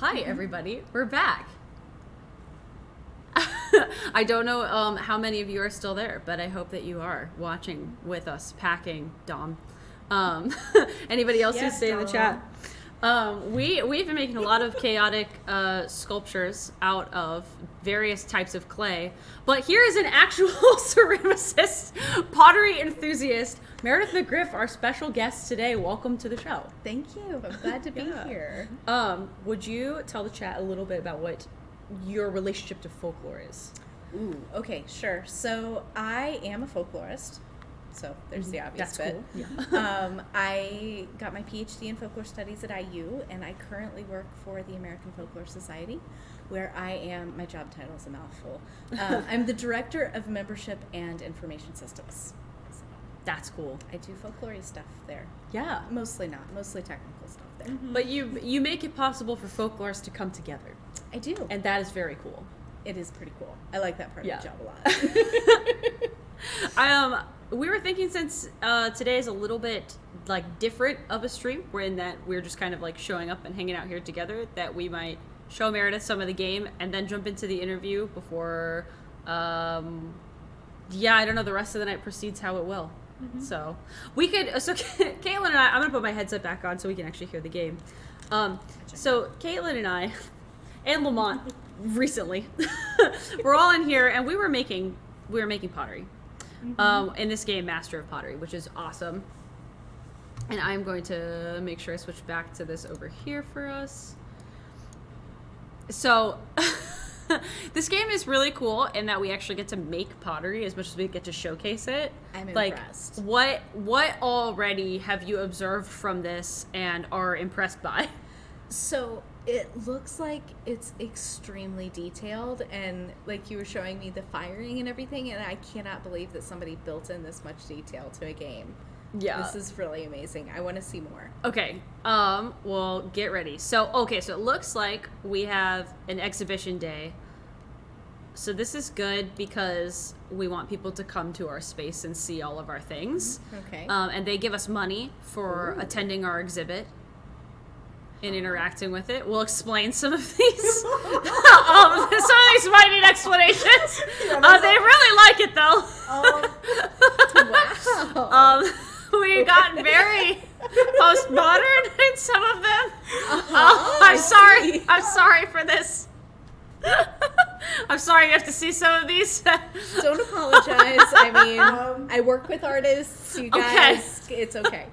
Hi, everybody. We're back. I don't know how many of you are still there, but I hope that you are watching with us, packing, Dom. Anybody else who's staying in the chat? We've been making a lot of chaotic sculptures out of various types of clay, but here is an actual ceramicist, pottery enthusiast, Meredith McGriff, our special guest today. Welcome to the show. Thank you. I'm glad to be here. Would you tell the chat a little bit about what your relationship to folklore is? Ooh, okay, sure. So I am a folklorist. So there's the obvious bit. Cool. Yeah. I got my PhD in folklore studies at IU, and I currently work for the American Folklore Society, where I am, my job title is a mouthful. I'm the Director of Membership and Information Systems. So that's cool. I do folklore stuff there. Yeah. Mostly technical stuff there. Mm-hmm. But you make it possible for folklorists to come together. I do. And that is very cool. It is pretty cool. I like that part of the job a lot. We were thinking, since today is a little bit like different of a stream, where in that we're just kind of like showing up and hanging out here together, that we might show Meredith some of the game and then jump into the interview before I don't know, the rest of the night proceeds how it will. Mm-hmm. So we could, so Caitlin and I'm gonna put my headset back on so we can actually hear the game. So Caitlin and I and Lamont recently we're all in here, and we were making pottery. Mm-hmm. In this game, Master of Pottery, which is awesome. And I'm going to make sure I switch back to this over here for us. So this game is really in that we actually get to make pottery as much as we get to showcase it. I'm impressed. What already have you observed from this and are impressed by? So it looks like it's extremely detailed, and like you were showing me the firing and everything, and I cannot believe that somebody built in this much detail to a game. Yeah. This is really amazing. I want to see more. Okay. Well, get ready. So it looks like we have an exhibition day. So this is good because we want people to come to our space and see all of our things. Okay. And they give us money for attending our exhibit and interacting with it. We'll explain some of these. Some of these might need explanations. They really like it, though. Wow. We got very postmodern in some of them. I'm sorry for this. I'm sorry you have to see some of these. Don't apologize. I mean, I work with artists. You guys, okay. It's okay.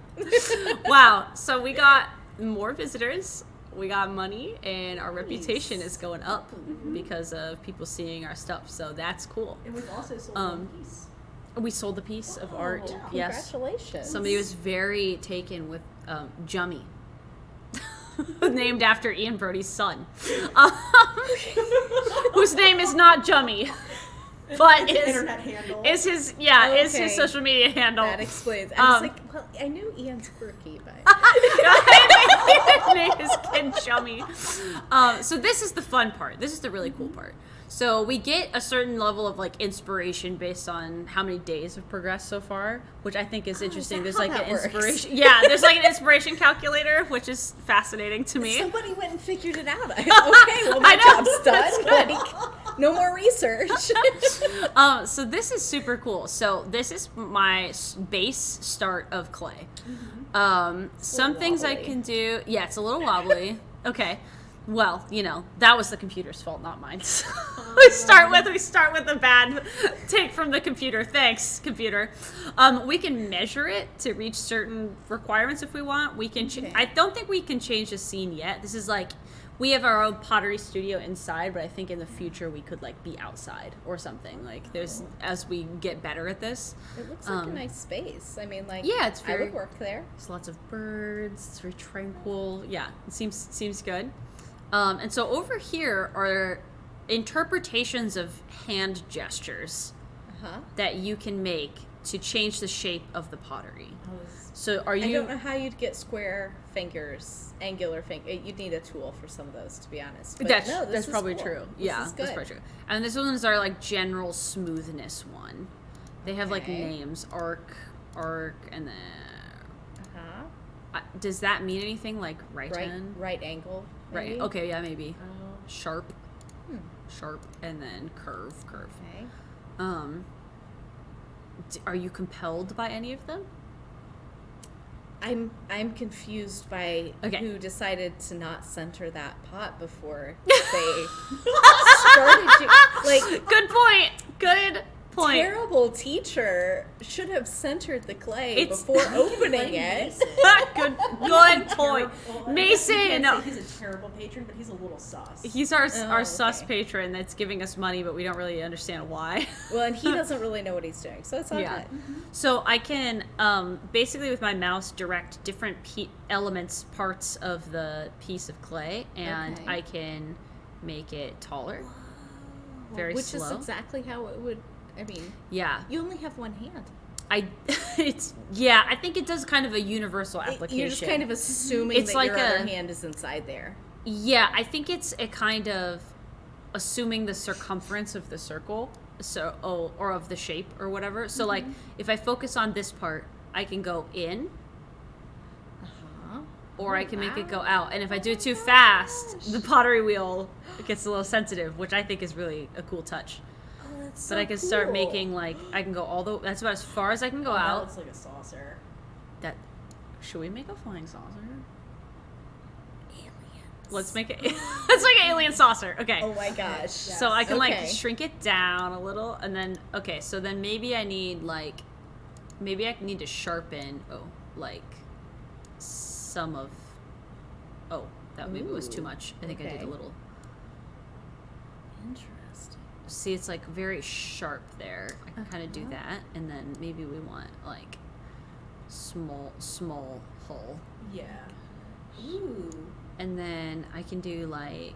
Wow. So we got more visitors, we got money, and our reputation is going up because of people seeing our stuff. So that's cool. And we've also sold one piece. We sold a piece of art. Yes. Congratulations. Somebody was very taken with Jummy, named after Ian Brody's son, whose name is not Jummy, but internet handle is his his social media handle. That explains. I was like, well, I knew Ian's quirky, but his name is Kid Jummy. So this is the fun part. This is the really cool part. So we get a certain level of like inspiration based on how many days have progressed so far, which I think is interesting. There's like an inspiration. Yeah, there's like an inspiration calculator, which is fascinating to me. Somebody went and figured it out. Okay, well my job's done. Like, no more research. So this is super cool. So this is my base start of clay. Some things I can do. Yeah, it's a little wobbly. Okay. Well, that was the computer's fault, not mine. we start with a bad take from the computer. Thanks, computer. We can measure it to reach certain requirements if we want. We can. I don't think we can change the scene yet. This is like, we have our own pottery studio inside, but I think in the future we could like be outside or something. Like as we get better at this. It looks like a nice space. I mean, like, yeah, it's very, I would work there. There's lots of birds. It's very tranquil. Yeah, it seems good. And so over here are interpretations of hand gestures that you can make to change the shape of the pottery. So I don't know how you'd get square fingers, angular fingers. You'd need a tool for some of those, to be honest. But that's probably cool. true. Yeah, that's probably true. And this ones are like general smoothness one. They have like names, arc, and then. Does that mean anything like right hand? Right angle. Right. maybe? Okay, yeah, maybe. Oh. Sharp, Hmm. sharp, and then curve. Okay. Are you compelled by any of them? I'm confused by Okay. who decided to not center that pot before they started. Like, Good point. Good point. terrible teacher should have centered the clay It's- before opening Blame it. Mason. Good point. Terrible- Mason! You can't say he's a terrible patron, but he's a little sus. He's our Oh, sus okay. patron that's giving us money, but we don't really understand why. Well, and he doesn't really know what he's doing, so it's all Yeah. good. So I can basically with my mouse direct different elements, parts of the piece of clay, and Okay. I can make it taller. Very Which slow. is exactly how it would. I mean, Yeah, you only have one hand. I think it does kind of a universal application. You're just kind of assuming It's that like your a- other hand is inside there. Yeah, I think it's a kind of assuming the circumference of the circle, or of the shape or whatever. So like if I focus on this part, I can go in, Uh-huh. or I can make it go out. And if I do it too fast, the pottery wheel gets a little sensitive, which I think is really a cool touch. Oh, that's But I can start making like I can go that's about as far as I can go That out. looks like a saucer. That should we make a flying saucer? aliens. Let's make it. It's like an alien saucer. Okay. Oh my gosh. Yeah. So I can like Okay. shrink it down a little, and then so then maybe I need to sharpen like some of that maybe was too Ooh, much. I think I did okay. a little. Interesting. See, it's like very sharp there. I can kind of do Uh-huh. that, and then maybe we want like small hull, Yeah. Ooh. and then I can do like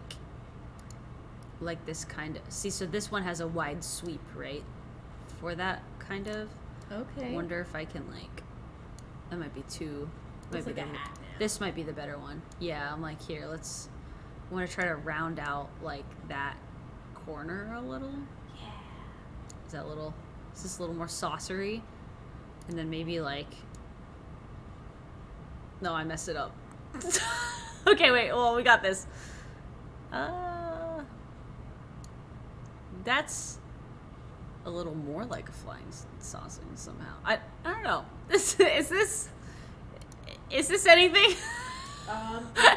this kind of. See, so this one has a wide sweep, right? For that kind of. Okay. I wonder if I can like. That might be too. Looks might be like a the- hat now. This might be the better one. Yeah, I'm like here. I want to try to round out like that corner a little. Yeah. Is this a little more saucery? And then maybe like. No, I messed it up. Okay, wait. Well, we got this. That's a little more like a flying saucer somehow. I don't know. Is this anything?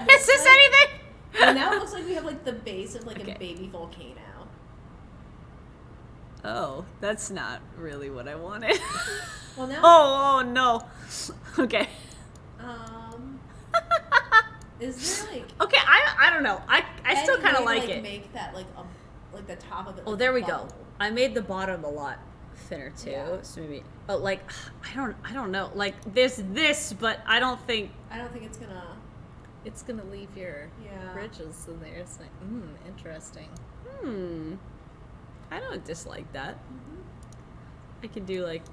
Is this anything? Well, now it looks like we have like the base of like Okay. a baby volcano. Oh, that's not really what I wanted. Well, now. Oh no. Okay. Is there like? Okay, I don't know. I still any kind of way to, like it. Make that like the top of it. Oh, like there a we go. bubble? I made the bottom a lot thinner too. Yeah. So maybe, but like, I don't know. Like, there's this, but I don't think. I don't think it's gonna. It's gonna leave your Yeah. bridges in there. It's like, interesting. I don't dislike that. I could do like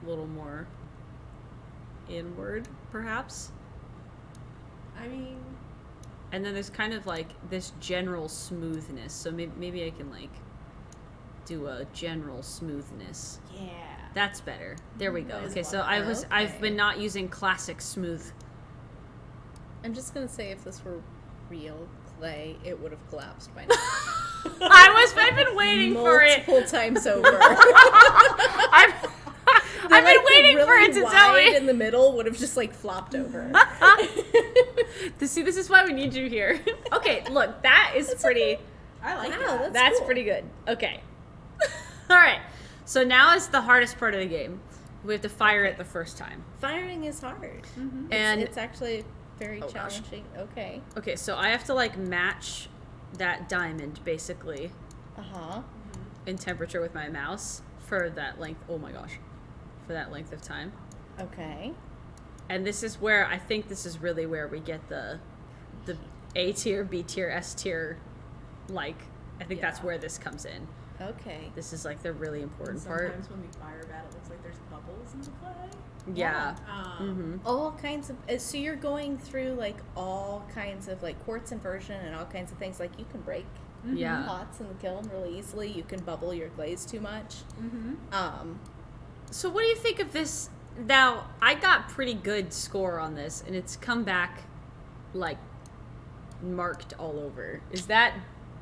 a little more inward, perhaps. I mean, And then there's kind of like this general smoothness. So maybe I can like do a general smoothness. yeah. That's better. There we go. That is Okay, a so lot I've better. been not using classic smooth. I'm just gonna say, if this were real clay, it would have collapsed by now. I've been waiting for it. multiple times over. I've been Like, the waiting for really it to tell wide me. in the middle would have just like flopped over. See, this is why we need you here. Okay, look, that is pretty. I like Wow, that. That's cool. pretty good. Okay. All right. So now is the hardest part of the game. We have to fire it the first time. Firing is hard. And It's actually very Oh, gosh. challenging. Okay. okay, so I have to like match that diamond basically Uh-huh. in temperature with my mouse for that length. Oh my gosh. For that length of time. Okay. And this is where I think this is really where we get the A tier, B tier, S tier, like I think that's Yeah. where this comes in. Okay. This is like the really And important part. sometimes when we fire bat, it looks like there's bubbles in the clay. Yeah. Um, All kinds of so you're going through like all kinds of like quartz inversion and all kinds of things. Like you can break Yeah. pots in the kiln really easily. You can bubble your glaze too much. Mm-hmm. So what do you think of this Now, I got pretty good score on this, and it's come back, like, marked all over. Is that...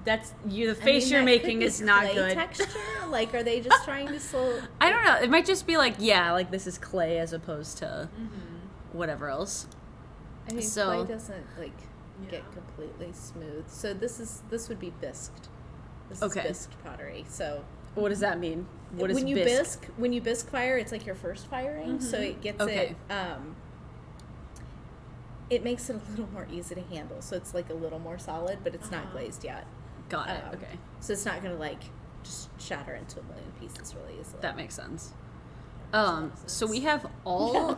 That's you. The face you're making is not clay good. Texture? Like, are they just trying to slow? I don't know. It might just be like, yeah, like this is clay as opposed to whatever else. I mean, So- clay doesn't like Yeah. get completely smooth. So this would be bisqued. This Okay. is bisqued pottery. So What does that mean? What is when you bisque? when you bisque fire, it's like your first firing. So it gets Okay. it makes it a little more easy to handle. So it's like a little more solid, but it's not glazed yet. Got it. Okay, So it's not gonna like just shatter into a million pieces really easily. that makes sense. So we have all.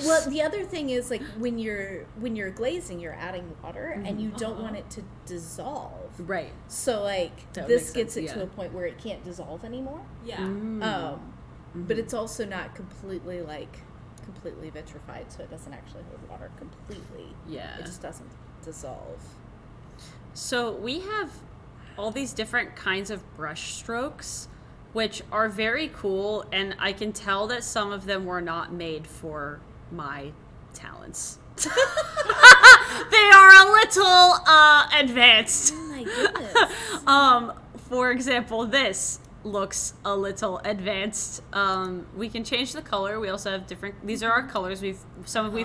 Well, the other thing is like when you're glazing, you're adding water, and you don't want it to dissolve. Right. So like That this makes gets sense, it to yeah. a point where it can't dissolve anymore. Yeah. But it's also not completely vitrified, so it doesn't actually hold water completely. Yeah. It just doesn't dissolve. So we have all these different kinds of brush strokes, which are very cool, and I can tell that some of them were not made for my talents. They are a little advanced. Oh my goodness. For example, this looks a little advanced. We can change the color. We also have different. These are our colors. We've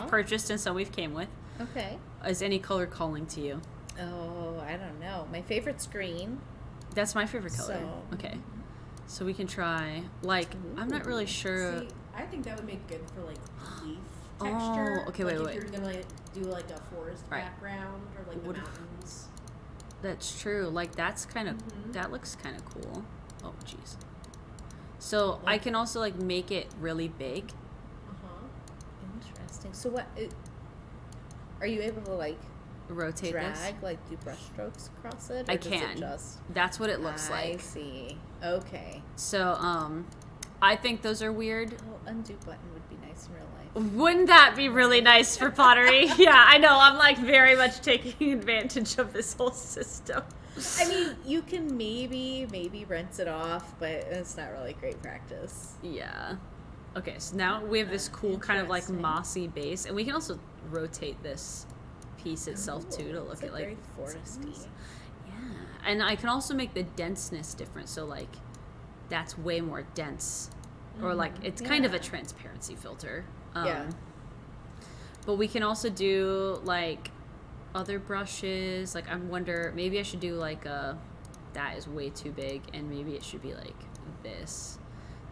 purchased and some we've came with. Okay. Is any color calling to you? Oh, I don't know. My favorite's green. That's my favorite color. So- Okay. So we can try, like, I'm not really sure. See, I think that would make good for like leaf Oh, texture. okay, like wait. If you're gonna do like a forest Right. background or like the Would- mountains. That's true. Like, that's kind of, that looks kind of cool. Oh, jeez. So I can also, like, make it really big. Interesting. So what? Are you able to like Rotate this. drag, like do brush strokes across it? Or I does can. It just. That's what it looks I like. see. Okay. So, I think those are weird. Oh, undo button would be nice in real life. Wouldn't that be really nice for pottery? Yeah, I know. I'm like very much taking advantage of this whole system. I mean, you can maybe rinse it off, but it's not really great practice. Yeah. Okay, so now we have this cool kind of like Interesting. mossy base, and we can also rotate this piece itself too to Ooh, look it's at like very foresty. Yeah, and I can also make the denseness different, so like that's way more dense, or like it's kind of a Yeah. transparency filter. Yeah. But we can also do like other brushes. Like I wonder, maybe I should do like that is way too big, and maybe it should be like this.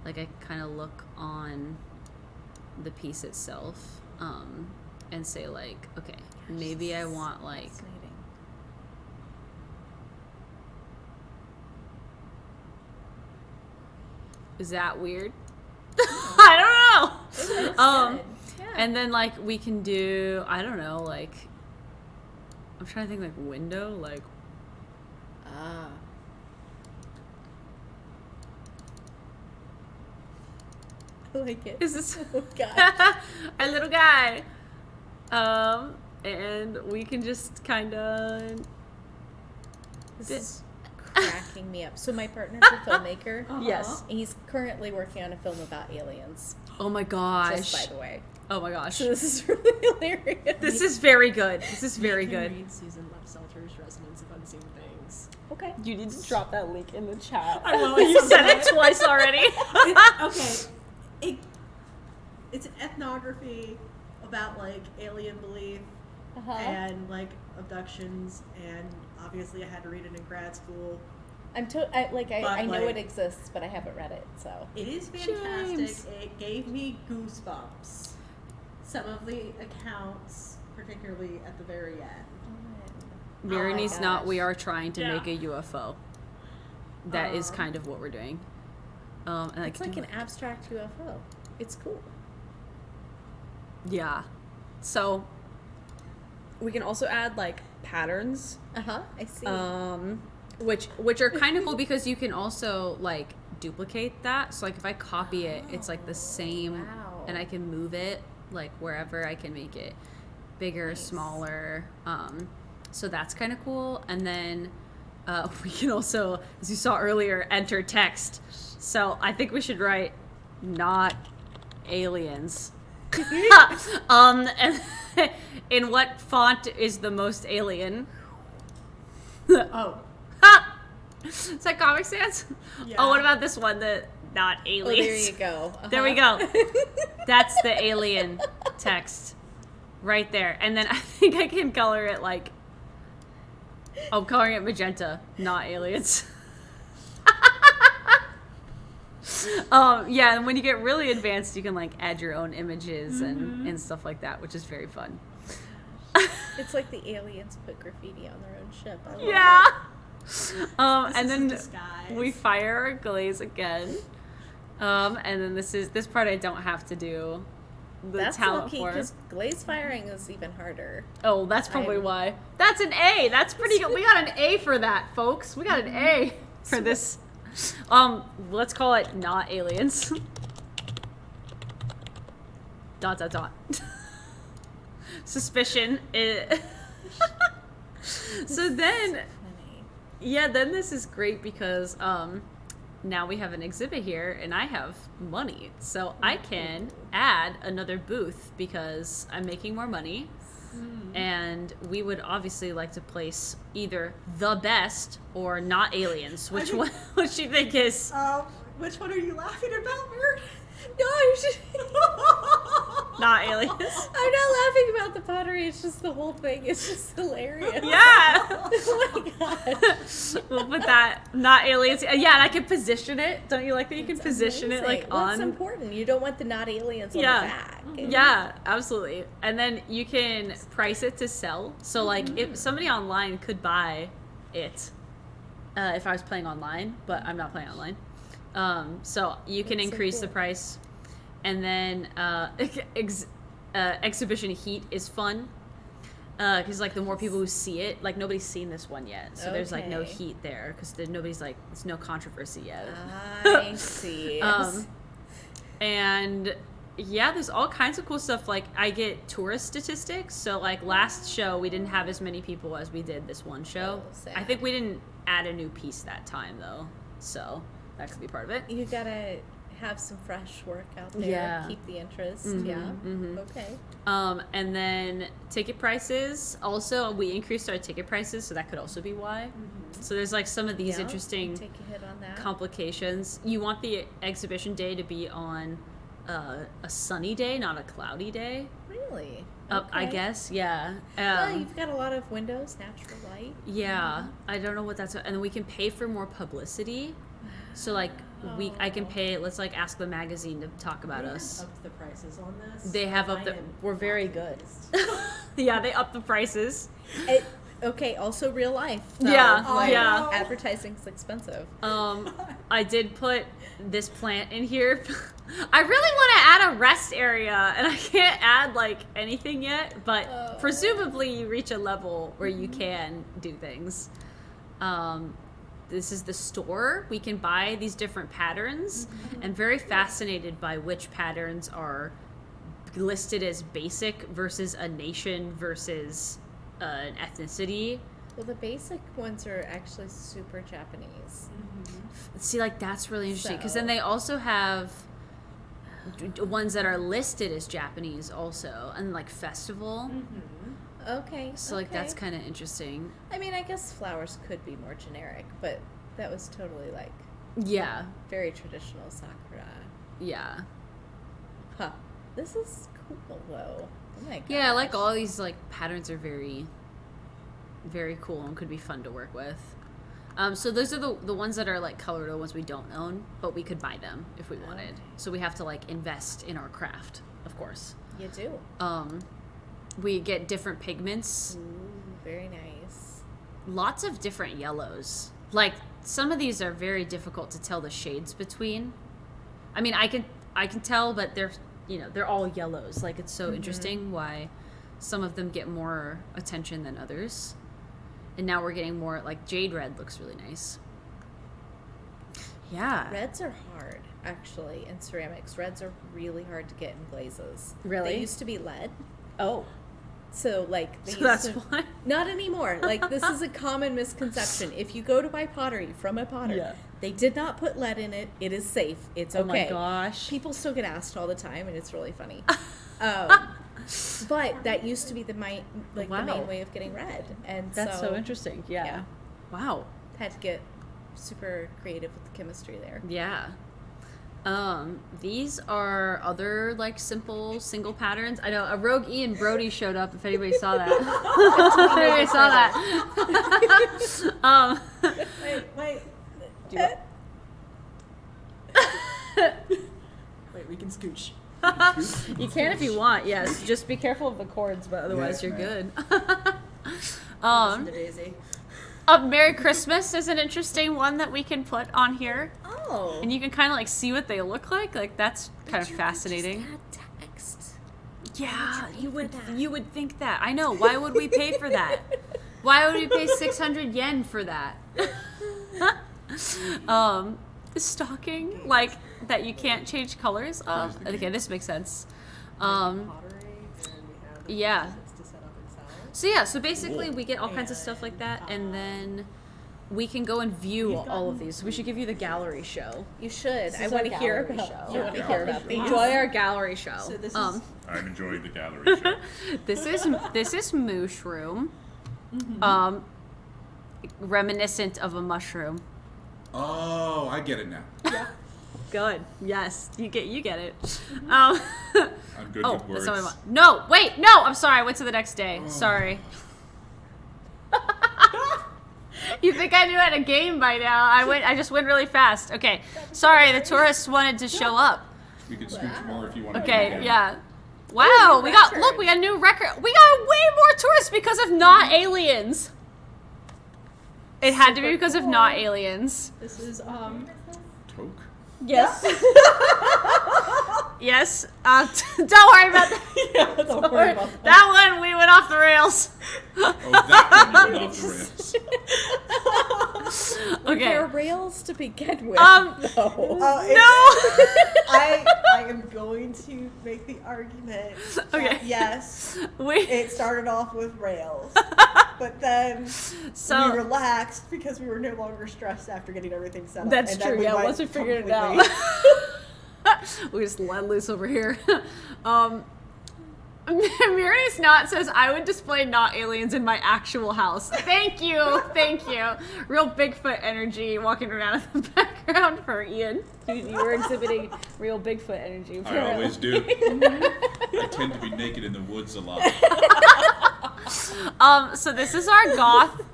Like I kind of look on the piece itself, and say like, okay, maybe I want like. Fascinating. Is that weird? I don't know. Good. Yeah. And then like we can do, I don't know, like I'm trying to think like window, like Ah. I like it. is this Oh god. our little guy? And we can just kind of This is cracking me up. So my partner's a filmmaker. yes. And he's currently working on a film about aliens. Oh my gosh. Just by the way. Oh my gosh. So this is really hilarious. This is very good. This is very You can good. read Susan Lefselter's Resonance of Unseen Things. Okay. You need to drop that link in the chat. I will. You said it twice already. It's an ethnography about like alien belief Uh-huh. and like abductions, and obviously I had to read it in grad school. I But, know like- it exists, but I haven't read it, so. It is fantastic. James. It gave me goosebumps. Some of the accounts, particularly at the very end. Mirani's my not. gosh. We are trying to Yeah. make a UFO. That is kind of what we're doing. And I It's can like do an abstract UFO. It's cool. yeah. So we can also add like patterns, Uh-huh. I see. which are kind of cool because you can also like duplicate that. So like if I copy it, it's like the same, wow. and I can move it like wherever. I can make it bigger, Nice. smaller. So that's kind of cool. And then we can also, as you saw earlier, enter text. So I think we should write not aliens. And in what font is the most alien? Oh. Is that Comic Sans? Yeah. Oh, what about this one? The not Oh, aliens. there you go. There we go. That's the alien text right there. And then I think I can color it like, I'm coloring it magenta, not aliens. Yeah, and when you get really advanced, you can like add your own images and stuff like that, which is very fun. It's like the aliens put graffiti on their own ship. I love Yeah. it. And is then a disguise. we fire our glaze again. And then this part I don't have to do the That's talent lucky for. because glaze firing is even harder. Oh, that's probably I'm- why. That's an A. That's pretty good. We got an A for that, folks. We got an A for this. Let's call it not aliens. ... Suspicion. So then, Funny. yeah, then this is great because now we have an exhibit here and I have money. So I can add another booth because I'm making more money. And we would obviously like to place either the best or not aliens. Which one? Which do you think is? Which one are you laughing about, Meredith? No, I'm just. Not aliens. I'm not laughing about the pottery. It's just the whole thing. It's just hilarious. Yeah. Oh my god. We'll put that not aliens. Yeah, and I can position it. Don't you like that you can It's position it like amazing. Well, it's on? important. You don't want the not aliens on Yeah. the back. Yeah, absolutely. And then you can price it to sell. So like if somebody online could buy it, if I was playing online, but I'm not playing online. So you can That's so increase the cool. price. And then exhibition heat is fun. Because like the more people who see it, like nobody's seen this one yet, so there's like no Okay. heat there because nobody's like there's no controversy yet. I see. And yeah, there's all kinds of cool stuff. Like I get tourist statistics. So like last show we didn't have as many people as we did this one show. Oh, sad. I think we didn't add a new piece that time though, so that could be part of it. You gotta have some fresh work out there. Yeah. Keep the interest. Mhm, Yeah. mhm. Okay. And then ticket prices. Also, we increased our ticket prices, so that could also be why. So there's like some of these Yeah, interesting take a hit on that. complications. You want the exhibition day to be on a sunny day, not a cloudy day. Really? I Okay. guess, yeah. Well, you've got a lot of windows, natural light. Yeah, I don't know what that's. And then we can pay for more publicity. So like I can pay. Let's like ask the magazine to talk about They us. have upped the prices on this. They have I upped the. am We're very not good. convinced. Yeah, they upped the prices. Okay, also real life. Yeah, like, yeah. Advertising's expensive. I did put this plant in here. I really want to add a rest area, and I can't add like anything yet. But Oh. presumably, you reach a level where you can do things. This is the store. We can buy these different patterns. I'm very fascinated by which patterns are listed as basic versus a nation versus an ethnicity. Well, the basic ones are actually super Japanese. See, like that's really interesting because So- then they also have ones that are listed as Japanese also, and like festival. Okay. So like that's okay. kind of interesting. I mean, I guess flowers could be more generic, but that was totally like Yeah, very traditional sakura. yeah, Huh. This is cool though. Oh my gosh. yeah. Like all these like patterns are very, very cool and could be fun to work with. So those are the ones that are like colored, the ones we don't own, but we could buy them if we wanted. So we have to like invest in our craft, of course. You do. We get different pigments, Ooh, very nice. lots of different yellows. Like some of these are very difficult to tell the shades between. I mean, I can tell, but they're all yellows. Like it's so interesting why some of them get more attention than others. And now we're getting more like jade red looks really nice. Yeah. Reds are hard, actually, in ceramics. Reds are really hard to get in glazes. Really? They used to be lead. Oh. So, like, they So used that's to, why. Not anymore. Like, this is a common misconception. If you go to buy pottery from a potter, Yeah. They did not put lead in it. It is safe. It's okay. Oh my gosh. People still get asked all the time, and it's really funny. But that used to be the main way of getting red, and that's so interesting. Yeah. Wow. Had to get super creative with the chemistry there. Yeah. These are other like simple single patterns. I know a rogue Ian Brody showed up. If anybody saw that, if anybody saw that. Wait. Wait, we can scooch. You can if you want. Yes, just be careful of the cords, but otherwise you're good. Listen to Daisy. Merry Christmas is an interesting one that we can put on here. Oh. And you can kind of like see what they look like. Like that's kind of fascinating. Just add text. Yeah, you would think that. I know. Why would we pay for that? Why would we pay 600 yen for that? Stocking like that you can't change colors of. Okay, this makes sense. Pottery, and we have the to set up inside. So basically we get all kinds of stuff like that, and then we can go and view all of these. We should give you the gallery show. You should. I is want to our hear gallery about. show. I want to hear about these. Enjoy our gallery show. So this is I'm enjoying the gallery show. This is mushroom, reminiscent of a mushroom. Oh, I get it now. Good. Yes, you get it. I'm good with that's words. not what I want. No, wait, no. I'm sorry. I went to the next day. Sorry. You think I knew how to game by now? I just went really fast. Okay. Sorry, the tourists wanted to show up. We can scooch more if you want to. Okay, yeah. Wow, we got a new record. We got way more tourists because of not aliens. It had to be because of not aliens. this is Toke? Yes. Yes. Don't worry about that. don't worry about that. That one we went off the rails. Oh, that one you went off the rails. Were Okay. there rails to begin with? No. I am going to make the argument that Okay. yes, We it started off with rails, but then so we relaxed because we were no longer stressed after getting everything set up. that's and then true. we Yeah, went once we figured it completely- out. We just let loose over here. Meredith Knott says, I would display not aliens in my actual house. Thank you. Thank you. Real Bigfoot energy walking around in the background for Ian. You were exhibiting real Bigfoot energy. I always do. I tend to be naked in the woods a lot. So this is our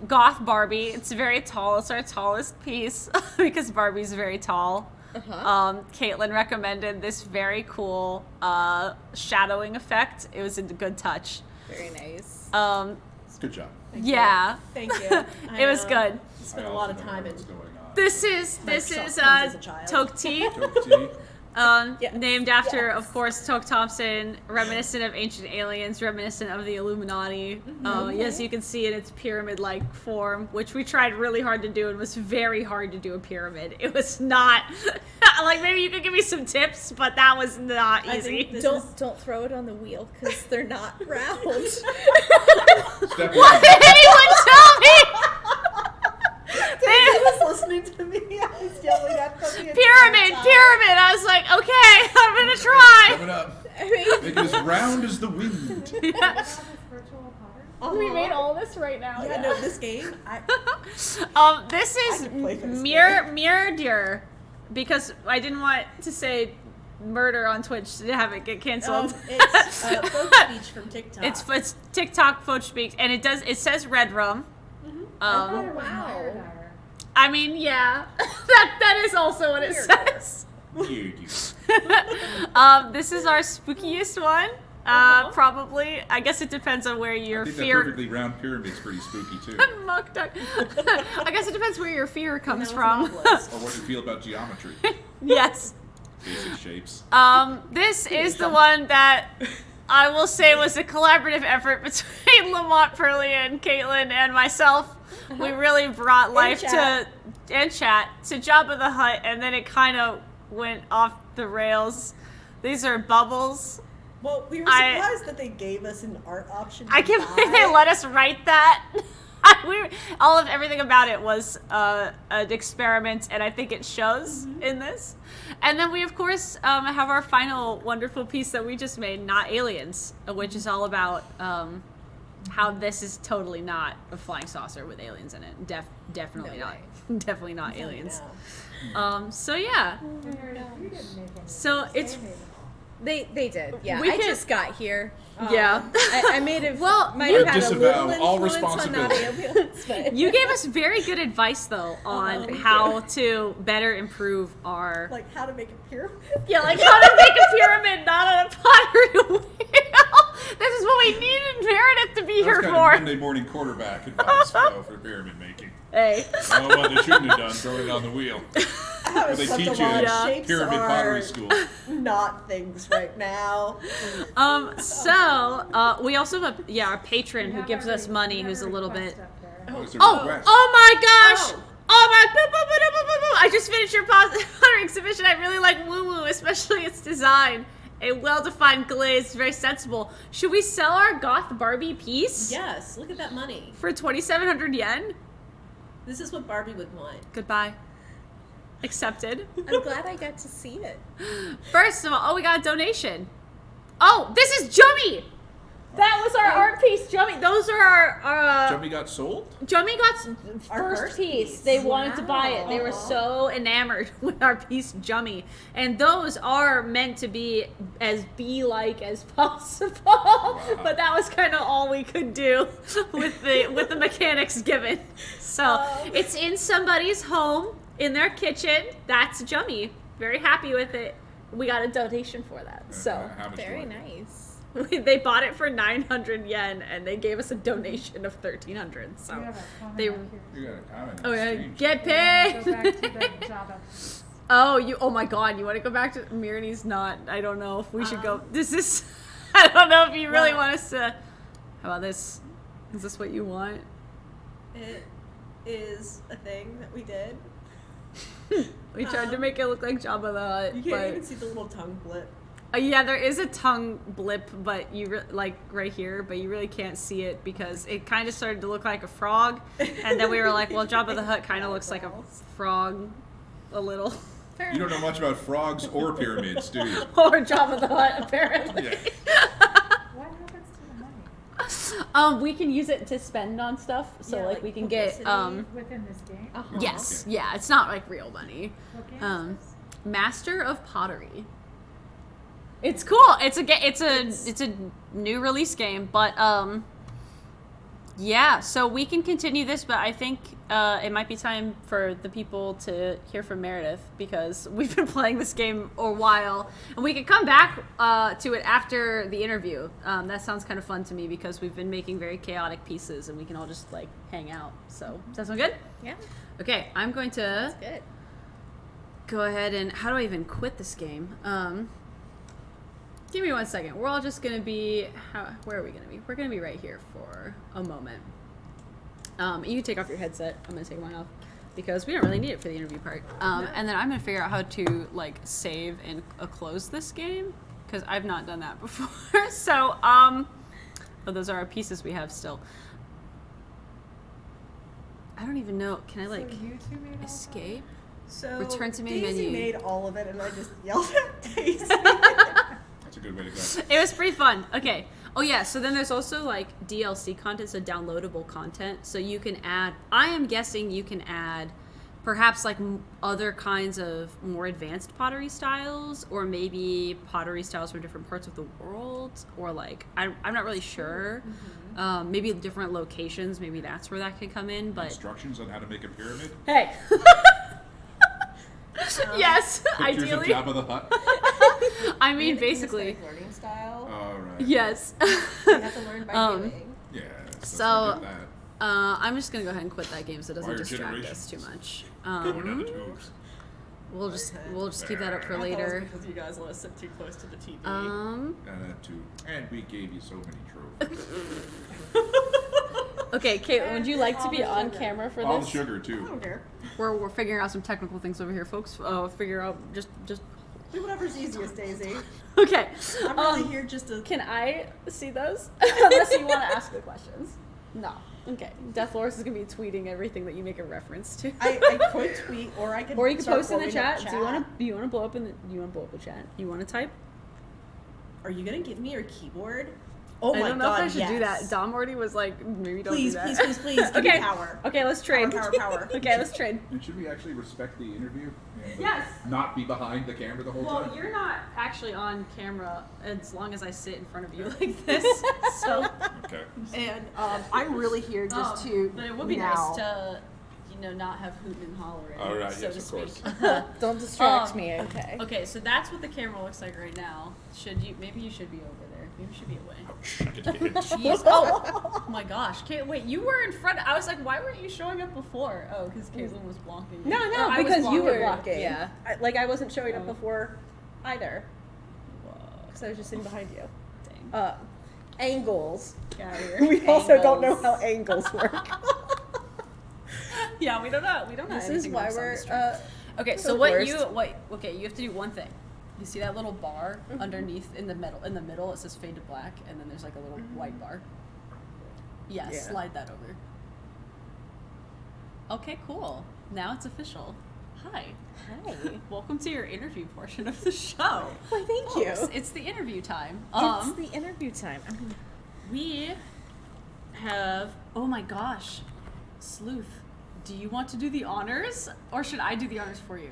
goth Barbie. It's very tall. It's our tallest piece because Barbie's very tall. Caitlin recommended this very cool shadowing effect. It was a good touch. Very nice. Good job. Thank you. It was good. Spent I a lot also of know time in what's going on. This is Microsoft as a child. Toke Tea. Toke tea? Named after, of course, Toke Thompson, reminiscent of ancient aliens, reminiscent of the Illuminati. Yes, you can see in its pyramid-like form, which we tried really hard to do and was very hard to do a pyramid. It was not, like maybe you could give me some tips, but that was not easy. Don't throw it on the wheel because they're not round. Step What one. did anyone tell me? Daisy was listening to me. I was yelling at them. Pyramid. I was like, okay, I'm gonna try. Step it up. Make it as round as the wind. We made all this right now. Yeah, no, this game. This is could play this Murder, because I didn't want to say murder on Twitch to have it get canceled. It's folk speech from TikTok. It's TikTok folk speak, and it says red rum. Wow. I mean, yeah, that is also what it says. Weird. This is our spookiest one. Probably. I guess it depends on where your I think that fear. perfectly round pyramid's pretty spooky too. Muck duck. I guess it depends where your fear comes That from. was an obelisk. Or what you feel about geometry. Yes. Basic shapes. This is the one that I will say was a collaborative effort between Lamont Perlian, Caitlin, and myself. We really brought life chat. to Jabba the Hutt, and then it kind of went off the rails. These are bubbles. Well, we were surprised that they gave us an art option. I can't believe they let us write that. Everything about it was an experiment, and I think it shows in this. And then we, of course, have our final wonderful piece that we just made, Not Aliens, which is all about how this is totally not a flying saucer with aliens in it. Definitely No not. way. Definitely not aliens. No. So yeah. So it's They did. Yeah. We I can- just got here. yeah. I may have Well, might you- have had a Disavow little all influence on Not responsibility. Aliens, but You gave us very good advice though on thank how to better improve our Like how to make a pyramid. yeah, like how to make a pyramid not on a pottery wheel. This is what we needed Meredith to be That was here kind for. of Monday morning quarterback advice though, for pyramid making. Hey. Oh, what they shouldn't have done, throw it on the wheel. I have They such teach a you lot in of shapes pyramid are pottery school. not things right now. So we also have our patron who gives us money, who's a little bit. What is the Oh request? my gosh! Oh. Oh my! Boo, boo, boo, boo, boo, boo. I just finished your pottery exhibition. I really like woo woo, especially its design. A well-defined glaze, very sensible. Should we sell our goth Barbie piece Yes, look at that money. for 2,700 yen? This is what Barbie would want. Goodbye. Accepted. I'm glad I got to see it. First of all, we got a donation. Oh, this is Jummy. That was our art piece, Jummy. Those are our. Jummy got sold? Jummy got Our first first piece. piece. They wanted to buy it. They were Wow. so enamored with our piece, Jummy. And those are meant to be as bee-like as possible. But that was kind of all we could do with the mechanics given. So it's in somebody's home, in their kitchen. That's Jummy. Very happy with it. We got a donation for that. So How much Very do I- nice. they bought it for 900 yen, and they gave us a donation of 1,300. So they. You got a comment. Oh yeah, Exchange. get Go paid. back to the Java. Oh my God, you want to go back to Mirani's not. I don't know if we should go. This is. I don't know if you really Well- want us to. How about this? Is this what you want? It is a thing that we did. We tried to make it look like Jabba the Hutt, You can't but even see the little tongue blip. yeah, there is a tongue blip, but like right here, but you really can't see it because it kind of started to look like a frog, and then we were like, well, Jabba the Hutt kind of looks like a frog, a little, You don't know much about frogs or pyramids, do you? or Jabba the Hutt apparently. Yeah. What happens to the money We can use it to spend on stuff, so Yeah, like like we can get publicity. within this game? yes, Okay. yeah, it's not like real money. What game Um, is this? Master of Pottery. It's cool. It's a new release game, but yeah. So we can continue this, but I think it might be time for the people to hear from Meredith because we've been playing this game a while, and we could come back to it after the interview. That sounds kind of fun to me because we've been making very chaotic pieces, and we can all just like hang out. So does that sound good? Yeah, Okay, I'm going to that's good. go ahead and how do I even quit this game? Give me 1 second. We're all just gonna be where are we gonna be? We're gonna be right here for a moment. You can take off your headset. I'm gonna take mine off because we don't really need it for the interview part. And then I'm gonna figure out how to like save and close this game because I've not done that before. So oh, those are our pieces we have still. I don't even know. Can I like So you two made all escape? So Return to main Daisy menu. made all of it, and I just yelled at Daisy. That's a good way to go. It was pretty fun. Okay. Oh yeah. So then there's also like DLC content, so downloadable content. So you can add. I am guessing you can add, perhaps like other kinds of more advanced pottery styles, or maybe pottery styles from different parts of the world, or like I'm not really sure. Maybe different locations. Maybe that's where that could come in. But Instructions on how to make a pyramid. hey. Yes. Pictures Ideally. of Jabba the Hutt. I mean, basically. Kinesthetic learning style. All right. Yes. You have to learn by doing. Yeah. So- Get that. I'm just gonna go ahead and quit that game so it doesn't Wire distract us too generations. much. Going down the tubes. We'll just keep that up for I thought it was later. because you guys let us sit too close to the TV. And that too. And we gave you so many trophies. Okay, Caitlin, would you like to All be the on sugar. camera for All the this? sugar I too. don't care. We're figuring out some technical things over here, folks. Figure out just Do whatever's easiest, Daisy. okay. I'm really here just to. Can I see those? Unless you want to ask the questions. No. Okay. Death Loris is gonna be tweeting everything that you make a reference to. I could tweet, or I could. Or you can start post in the blowing up chat. Do you want to blow up the chat? You want to type? Are you gonna give me your keyboard? Oh I my don't know god! if I should do yes. that. Dom already was like, maybe don't Please, do that. please, please, please, give Okay. me power. Okay, let's trade. Power. Okay, let's trade. And should we actually respect the interview? And Yes. Not be behind the camera the whole Well, time? you're not actually on camera as long as I sit in front of you like this. So, Okay. And I'm really here just to. but it would be now. nice to, not have hooting and hollering. All right, so yes, to of speak. course. Don't distract Um, me, okay? Okay, so that's what the camera looks like right now. Maybe you should be over there. Maybe you should be away. Ouch, I get to hit. Jeez. Oh my gosh. Wait, you were in front. I was like, why weren't you showing up before? Oh, because Caitlin was blocking. No, Or I was because you were blocking. Yeah. I wasn't showing up Oh. before either, Whoa. because I was just sitting behind you. Dang. Angles. Get out of here. We also don't know Angles. how angles work. Yeah, we don't know. We don't know. This is anything why else on we're. this trip. Okay, so folklorist. you have to do one thing. You see that little bar Mm-hmm. underneath in the middle it says fade to black, and then there's like a little white bar. Yes, Yeah. slide that over. Okay, cool. Now it's official. Hi. Hi. Welcome to your interview portion of the show. Why, thank Folks, you. it's the interview time. It's the interview time. We have, oh my gosh, Sleuth, do you want to do the honors or should I do the honors for you?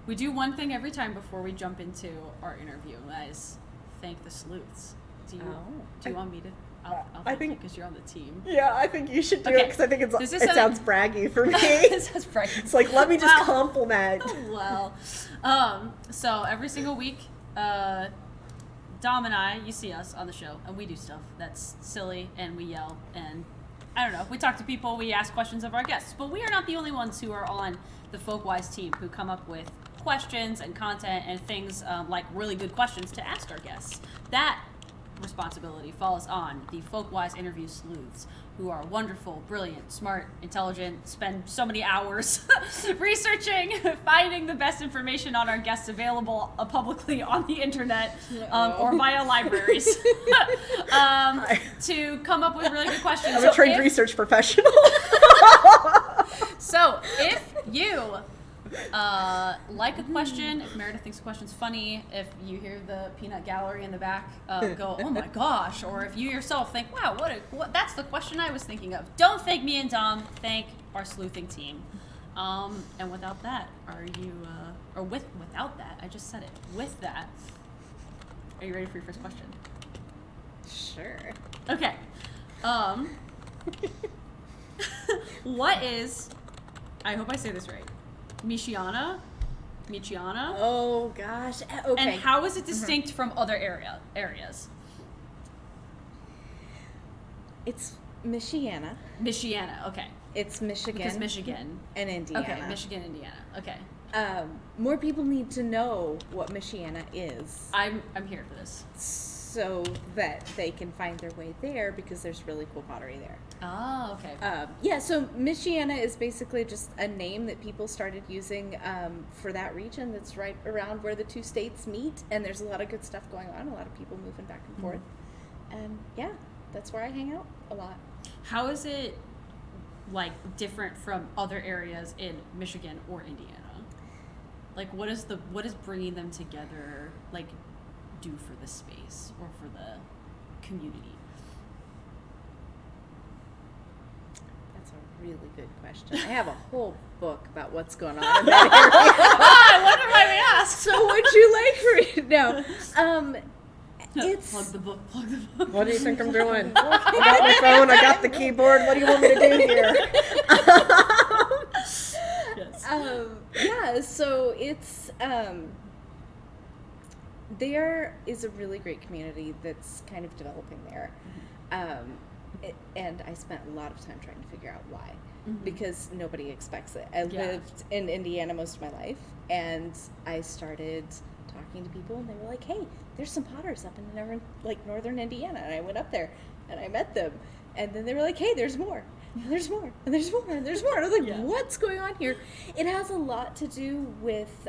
We do one thing every time before we jump into our interview, guys. Thank the sleuths. Do you want me to? I'll I thank think- because you're on the team. Yeah, I think you should do Okay. it because I think This is it a- sounds braggy for me. This is right. It's like, let me just Well- compliment. Well, so every single week, Dom and I, you see us on the show, and we do stuff that's silly, and we yell, and I don't know, we talk to people, we ask questions of our guests, but we are not the only ones who are on the Folkwise team who come up with questions and content and things like really good questions to ask our guests. That responsibility falls on the Folkwise interview sleuths, who are wonderful, brilliant, smart, intelligent, spend so many hours researching, finding the best information on our guests available publicly on the internet or via libraries to come up with really good questions. I'm a trained research professional. So if you like a question, if Meredith thinks a question's funny, if you hear the peanut gallery in the back go, oh my gosh, or if you yourself think, wow, what that's the question I was thinking of, don't thank me and Dom, thank our sleuthing team. And without that, without that, I just said it, with that, are you ready for your first question? Sure. Okay. What is, I hope I say this right, Michiana? Oh gosh. Okay. And how is it distinct from other areas? It's Michiana. Michiana, okay. It's Michigan. Because Michigan. and Indiana. Okay, Michigan, Indiana. Okay. More people need to know what Michiana is, I'm here for this. so that they can find their way there because there's really cool pottery there. Oh, okay. Yeah, so Michiana is basically just a name that people started using for that region that's right around where the two states meet, and there's a lot of good stuff going on, a lot of people moving back and forth. And yeah, that's where I hang out a lot. How is it like different from other areas in Michigan or Indiana? Like what is bringing them together like do for the space or for the community? That's a really good question. I have a whole book about what's going on in that area. I wonder why we asked. So would you like for me? No. It's Plug the book. What do you think I'm doing? I got my phone, I got the keyboard. What do you want me to do here? Yes. Yeah, so it's there is a really great community that's kind of developing there. And I spent a lot of time trying to figure out why, because nobody expects it. I lived in Indiana most of my life, and I started talking to people, and they were like, hey, there's some potters up in northern Indiana. And I went up there and I met them, and then they were like, hey, there's more, and there's more, and there's more, and there's more. And I was like, what's going on here? It has a lot to do with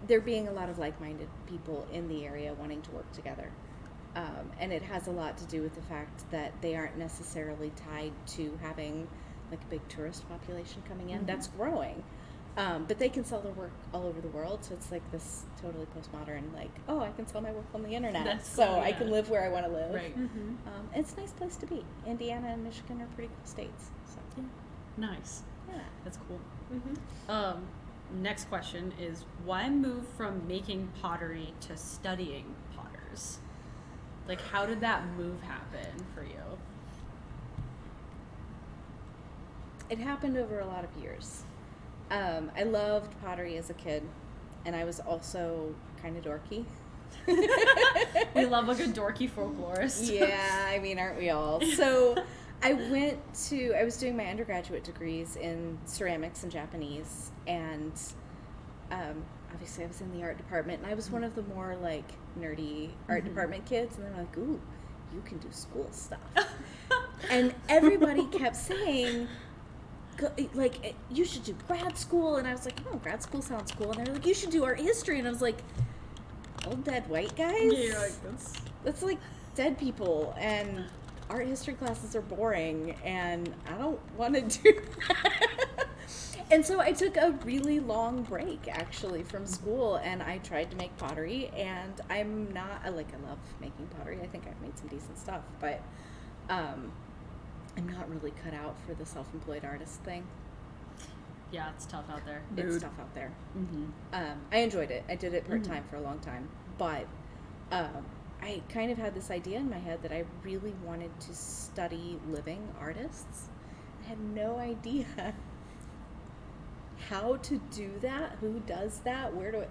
there being a lot of like-minded people in the area wanting to work together. And it has a lot to do with the fact that they aren't necessarily tied to having like a big tourist population coming in. That's growing. But they can sell their work all over the world, so it's like this totally postmodern, like, oh, I can sell my work on the internet, That's so cool, I yeah. can live where I want to live. Right. It's a nice place to be. Indiana and Michigan are pretty cool states. So, Nice. yeah. That's cool. Next question is, why move from making pottery to studying potters? Like, how did that move happen for you? It happened over a lot of years. I loved pottery as a kid, and I was also kind of dorky. We love a good dorky folklorist. Yeah, I mean, aren't we all? So I was doing my undergraduate degrees in ceramics and Japanese, and obviously I was in the art department, and I was one of the more like nerdy art department kids, and they're like, ooh, you can do school stuff. And everybody kept saying, like, you should do grad school, and I was like, oh, grad school sounds cool, and they're like, you should do art history, and I was like, old dead white guys? Yeah, you're like this. That's like dead people, and art history classes are boring, and I don't want to do that. And so I took a really long break, actually, from school, and I tried to make pottery, and I'm not, I love making pottery. I think I've made some decent stuff, but I'm not really cut out for the self-employed artist thing. Yeah, it's tough out there. It's tough out there. I enjoyed it. I did it part-time for a long time, but I kind of had this idea in my head that I really wanted to study living artists. I had no idea how to do that, who does that, where do it,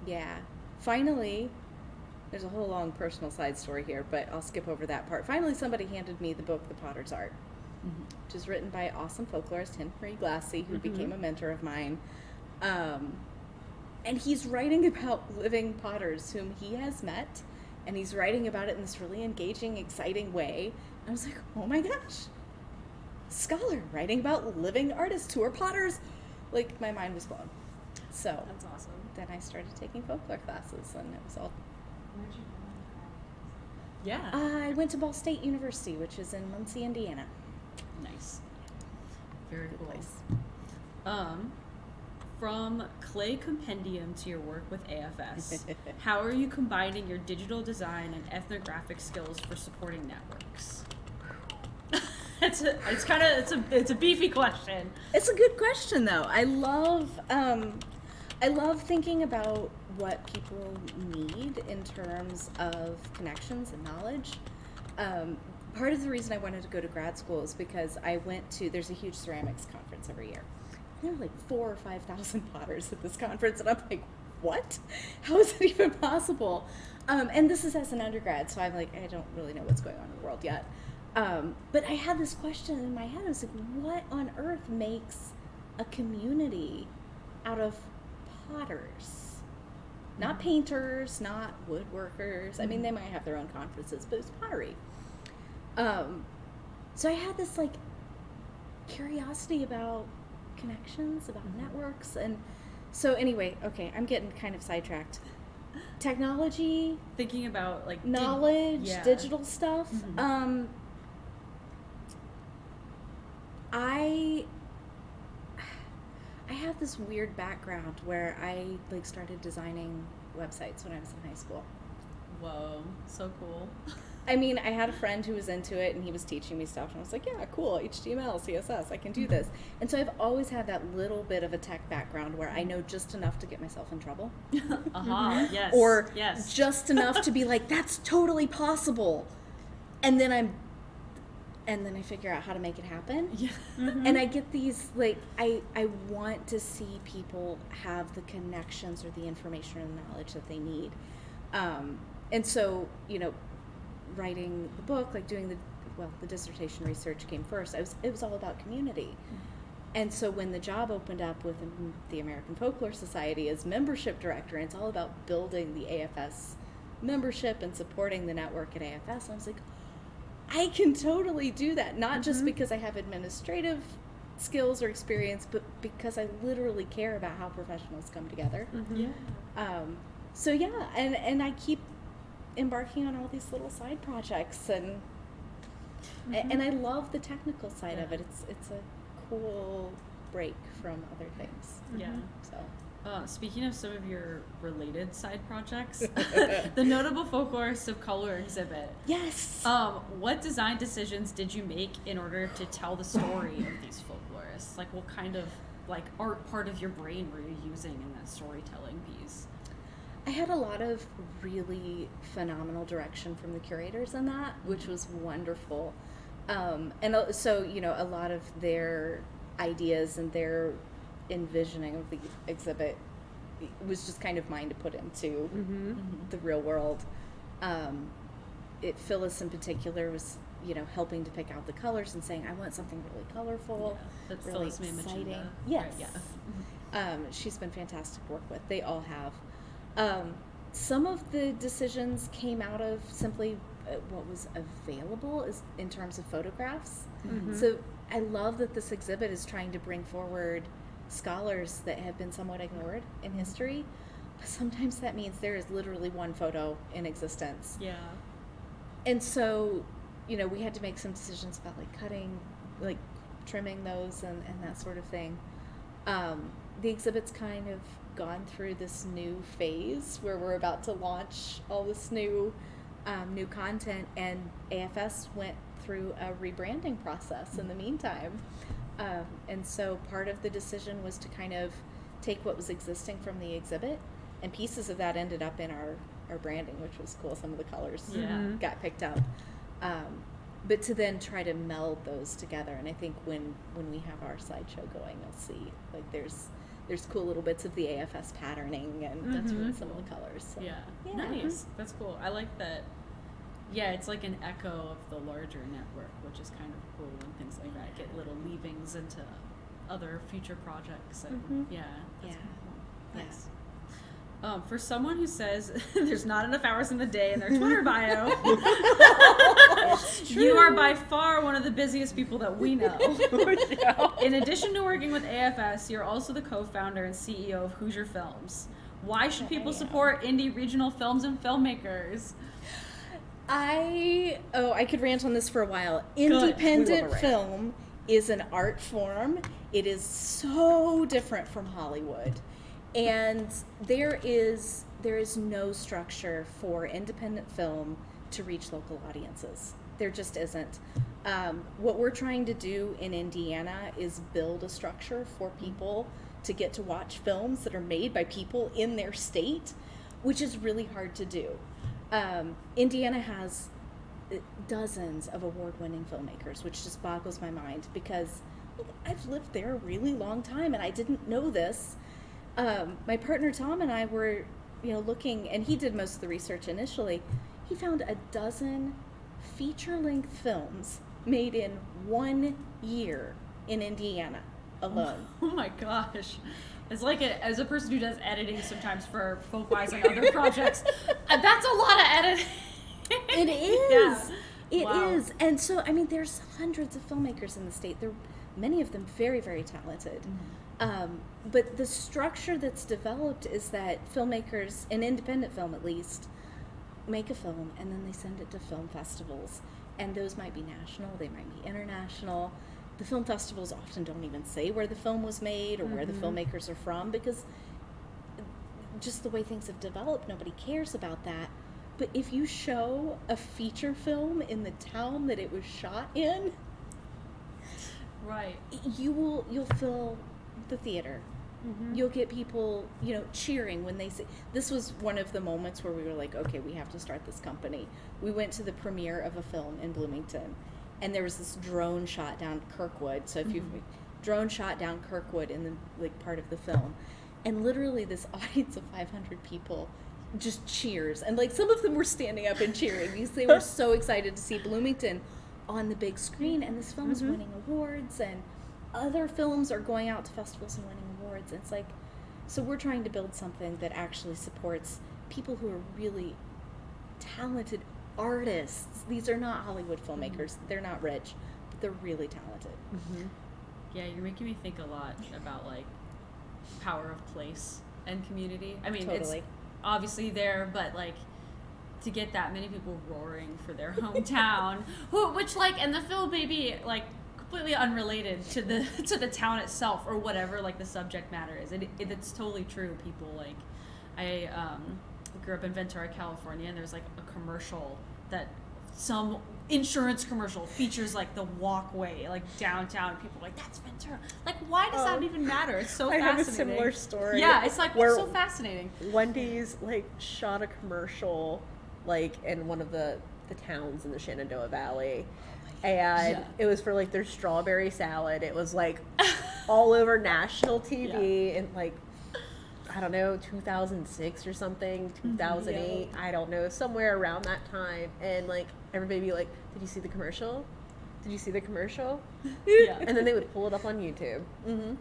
yeah. Finally, there's a whole long personal side story here, but I'll skip over that part. Finally, somebody handed me the book, The Potter's Art, which is written by awesome folklorist Henry Glassy, who became a mentor of mine. And he's writing about living potters whom he has met, and he's writing about it in this really engaging, exciting way. And I was like, oh my gosh, scholar writing about living artists who are potters. Like, my mind was blown. So That's awesome. then I started taking folklore classes, and it was all. Where'd you go? Yeah. I went to Ball State University, which is in Muncie, Indiana. Nice. Very Good cool. place. From clay compendium to your work with AFS, how are you combining your digital design and ethnographic skills for supporting networks? It's a beefy question. It's a good question, though. I love thinking about what people need in terms of connections and knowledge. Part of the reason I wanted to go to grad school is because there's a huge ceramics conference every year. There were like 4,000 or 5,000 potters at this conference, and I'm like, what? How is it even possible? And this is as an undergrad, so I'm like, I don't really know what's going on in the world yet. But I had this question in my head. I was like, what on earth makes a community out of potters? Not painters, not woodworkers. I mean, they might have their own conferences, but it's pottery. So I had this like curiosity about connections, about networks, and so anyway, okay, I'm getting kind of sidetracked. Technology, Thinking about like knowledge, yeah. digital stuff. I have this weird background where I like started designing websites when I was in high school. Whoa, so cool. I mean, I had a friend who was into it, and he was teaching me stuff, and I was like, yeah, cool, HTML, CSS, I can do this. And so I've always had that little bit of a tech background where I know just enough to get myself in trouble. Yes. Or yes. just enough to be like, that's totally possible. And then I figure out how to make it happen. Yeah. And I get these, like, I want to see people have the connections or the information or the knowledge that they need. And so, writing the book, like doing the dissertation research came first. It was all about community. And so when the job opened up with the American Folklore Society as membership director, and it's all about building the AFS membership and supporting the network at AFS, I was like, I can totally do that. Not just because I have administrative skills or experience, but because I literally care about how professionals come together. Yeah. So yeah, and I keep embarking on all these little side projects, and and I love the technical side of it. It's a cool break from other things. Yeah. So. Speaking of some of your related side projects, the Notable Folklorist of Color exhibit. Yes. What design decisions did you make in order to tell the story of these folklorists? Like, what kind of like art part of your brain were you using in that storytelling piece? I had a lot of really phenomenal direction from the curators in that, which was wonderful. And so, you know, a lot of their ideas and their envisioning of the exhibit was just kind of mine to put into the real world. Phyllis in particular was, you know, helping to pick out the colors and saying, I want something really colorful, That's really Phyllis May exciting. Michiana. Yes. Right, yeah. She's been fantastic to work with. They all have. Some of the decisions came out of simply what was available is in terms of photographs. So I love that this exhibit is trying to bring forward scholars that have been somewhat ignored in history, but sometimes that means there is literally one photo in existence. Yeah. And so, you know, we had to make some decisions about like trimming those and that sort of thing. The exhibit's kind of gone through this new phase where we're about to launch all this new content, and AFS went through a rebranding process in the meantime. And so part of the decision was to kind of take what was existing from the exhibit, and pieces of that ended up in our branding, which was cool. Some of the colors got picked up. But to then try to meld those together. And I think when we have our slideshow going, you'll see like there's cool little bits of the AFS patterning and That's really some cool. of the colors. So, Yeah. yeah. Nice. That's cool. I like that. Yeah, it's like an echo of the larger network, which is kind of cool when things like that get little leavings into other future projects. And yeah, that's Yeah. cool. Nice. For someone who says there's not enough hours in the day in their Twitter bio, you are by far one of the busiest people that we know. In addition to working with AFS, you're also the co-founder and CEO of Hoosier Films. Why should people support indie regional films and filmmakers? I could rant on this for a while. We love Independent a rant. film is an art form. It is so different from Hollywood. And there is no structure for independent film to reach local audiences. There just isn't. What we're trying to do in Indiana is build a structure for people to get to watch films that are made by people in their state, which is really hard to do. Indiana has dozens of award-winning filmmakers, which just boggles my mind because I've lived there a really long time and I didn't know this. My partner Tom and I were, looking, and he did most of the research initially. He found a dozen feature-length films made in 1 year in Indiana alone. Oh my gosh. It's like as a person who does editing sometimes for Folkwise and other projects, that's a lot of editing. It is. Yeah. It Wow. is. And so, I mean, there's hundreds of filmmakers in the state. Many of them very, very talented. But the structure that's developed is that filmmakers, in independent film at least, make a film and then they send it to film festivals. And those might be national, they might be international. The film festivals often don't even say where the film was made or where the filmmakers are from because just the way things have developed, nobody cares about that. But if you show a feature film in the town that it was shot in, Right. you'll fill the theater. You'll get people, cheering when they see. This was one of the moments where we were like, okay, we have to start this company. We went to the premiere of a film in Bloomington, and there was this drone shot down Kirkwood. So if you've drone shot down Kirkwood in the part of the film, and literally this audience of 500 people just cheers, and some of them were standing up and cheering because they were so excited to see Bloomington on the big screen, and this film is winning awards, and other films are going out to festivals and winning awards. It's so we're trying to build something that actually supports people who are really talented artists. These are not Hollywood filmmakers. They're not rich, but they're really talented. Yeah, you're making me think a lot about power of place and community. I mean, Totally. it's obviously there, but to get that many people roaring for their hometown, which like in the film maybe like completely unrelated to the town itself or whatever like the subject matter is. It's totally true. People like I grew up in Ventura, California, and there's like a commercial that some insurance commercial features like the walkway like downtown. People are like, that's Ventura. Like, why does that even matter? It's so I fascinating. have a similar story. Yeah, it's like where so fascinating. Wendy's like shot a commercial like in one of the towns in the Shenandoah Valley. And it was for like their strawberry salad. It was like all over national TV and like I don't know, 2006 or something, 2008, I don't know, somewhere around that time. And like everybody be like, did you see the commercial? Did you see the commercial? Yeah. And then they would pull it up on YouTube. Mm-hmm.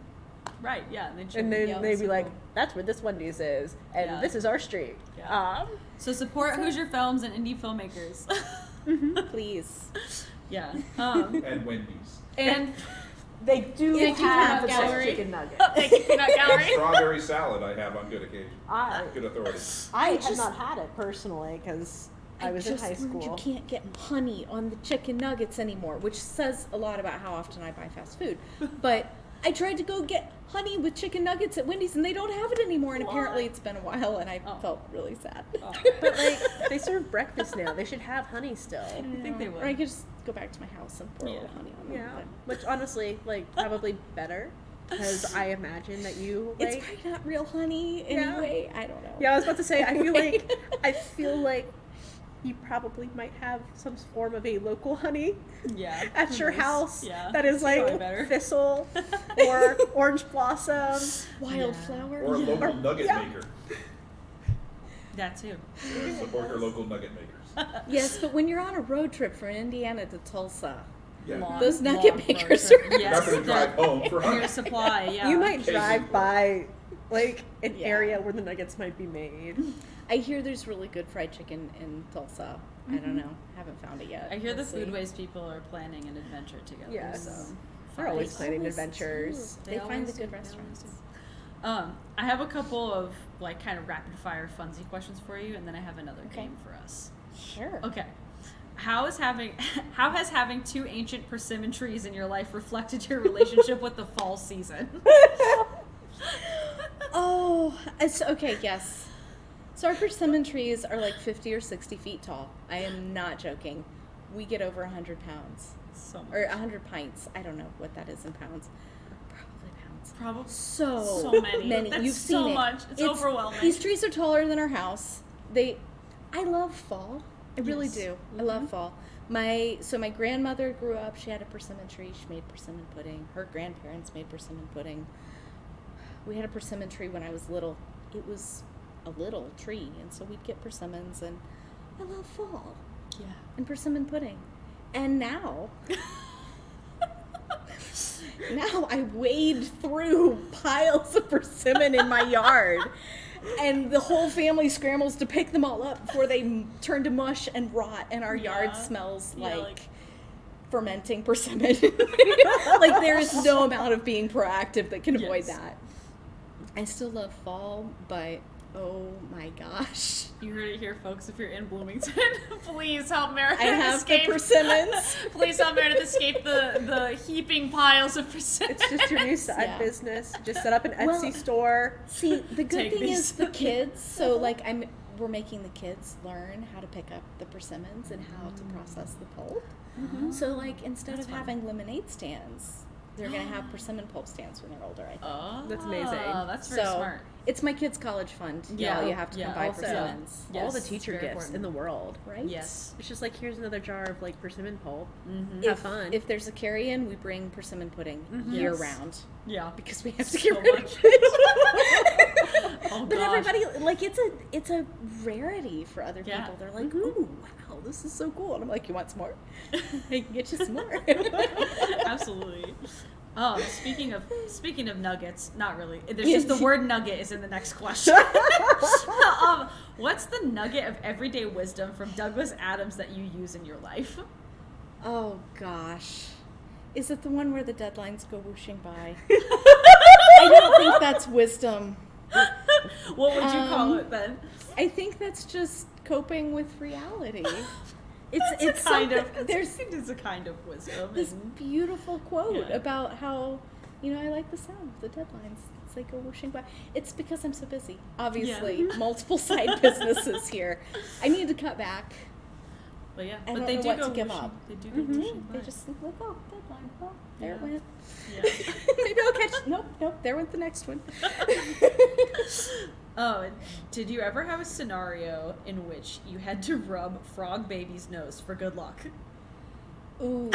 Right, yeah. And then they'd be like, that's where this Wendy's is. And this is our street. Yeah. So support Hoosier films and indie filmmakers. Please. Yeah. And Wendy's. And they do have a gallery. chicken nugget. thank you for that gallery. Strawberry salad I have on good occasion. Good authority. I have not had it personally because I was in high just learned school. you can't get honey on the chicken nuggets anymore, which says a lot about how often I buy fast food. But I tried to go get honey with chicken nuggets at Wendy's, and they don't have it anymore. And apparently, it's been a while, and I felt really sad. But like, they serve breakfast now. They should have honey still. I think they would. Or I could just go back to my house and pour a little honey on them. Yeah, but- which honestly, like, probably better because I imagine that you like. It's probably not real honey anyway. I don't know. Yeah, I was about to say. I feel like you probably might have some form of a local honey at your house that is like thistle or orange blossom, Wildflower. Or a local nugget maker. That too. Support your local nugget makers. Yes, but when you're on a road trip from Indiana to Tulsa, Yeah. those nugget long makers road are trip. You're not going to drive home for Your honey. supply, you might Casey. drive by like an Yeah. area where the nuggets might be made. I hear there's really good fried chicken in Tulsa. I don't know. Haven't found it yet. I hear the We'll see. Foodways people are planning an adventure together. Yes. So They're always They planning always adventures. do. They find always the good do. They restaurants. always do. I have a couple of like kind of rapid fire funsy questions for you, and then I have another Okay. game for us. Sure. Okay. How has having two ancient persimmon trees in your life reflected your relationship with the fall season? Oh, it's okay. Yes. So our persimmon trees are like 50 or 60 feet tall. I am not joking. We get over 100 pounds So much. or 100 pints. I don't know what that is in pounds. Probably pounds. Probably So many. That's You've so seen it. much. It's overwhelming. These trees are taller than our house. I love fall. I really Yes. do. I love fall. My grandmother grew up. She had a persimmon tree. She made persimmon pudding. Her grandparents made persimmon pudding. We had a persimmon tree when I was little. It was a little tree, and so we'd get persimmons. And I love fall Yeah. and persimmon pudding. And now I wade through piles of persimmon in my yard, and the whole family scrambles to pick them all up before they turn to mush and rot, and our yard smells like fermenting persimmon. Like there is no amount of being proactive that can avoid that. I still love fall, but oh my gosh. You heard it here, folks. If you're in Bloomington, please help Meredith I have escape. the persimmons. Please help Meredith escape the heaping piles of persimmons. It's just your new side business. Just set up an Etsy store. See, the good Take thing these. is the kids. So like we're making the kids learn how to pick up the persimmons and how to process the pulp. So like instead of having lemonade stands, they're gonna have persimmon pulp stands when they're older. I think. Oh, That's amazing. That's very smart. It's my kids' college fund. Yeah, You have to come buy Also, persimmons. Yes, all the it's teacher very gifts important. in the world. Right? Yes. It's just like, here's another jar of like persimmon pulp. Mm-hmm. Have fun. If there's a carry-in, we bring persimmon pudding year Yes. round Yeah. because we have to So get rid much. of it. Oh, But gosh. everybody, like, it's a rarity for other Yeah. people. They're like, ooh, wow, this is so cool. And I'm like, you want some more? I can get you some more. Absolutely. Speaking of nuggets, not really. There's just the word nugget is in the next question. What's the nugget of everyday wisdom from Douglas Adams that you use in your life? Oh, gosh. Is it the one where the deadlines go whooshing by? I don't think that's wisdom. What would you call it then? I think that's just coping with reality. It's kind of there's it's a kind of wisdom. this beautiful quote Yeah. about how, I like the sound of the deadlines. It's like a whooshing by. It's because I'm so busy. Obviously, multiple side businesses here. I need to cut back. But yeah, I but don't they know do what go to give whooshing- up. They do go whooshing by. They just think, like, oh, deadline. Well, there it Yeah. went. Yeah. Maybe I'll catch. Nope. There went the next one. Oh, and did you ever have a scenario in which you had to rub Frog Baby's nose for good luck? Ooh.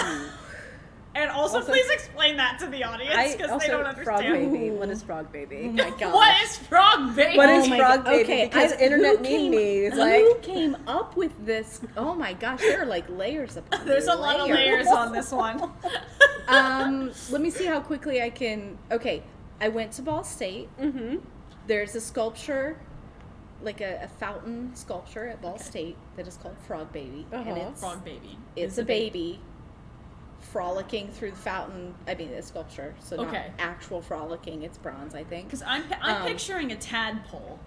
And also, Also- please explain that to the audience because they don't Frog understand. baby. What is frog baby? Oh my gosh. What is Frog Baby? What Oh is my frog God. baby? Okay, Because internet meme me is who like, came up with this? Oh my gosh, there are like layers upon There's a lot of layers on this one. Let me see how quickly I can. Okay, I went to Ball State. mm-hmm. There's a sculpture, like a fountain sculpture at Ball State that is called Frog Baby, and Uh-huh. it's Frog Baby. it's a baby frolicking through the fountain. I mean, a sculpture, so not Okay. actual frolicking. It's bronze, I think. Because I'm picturing a tadpole.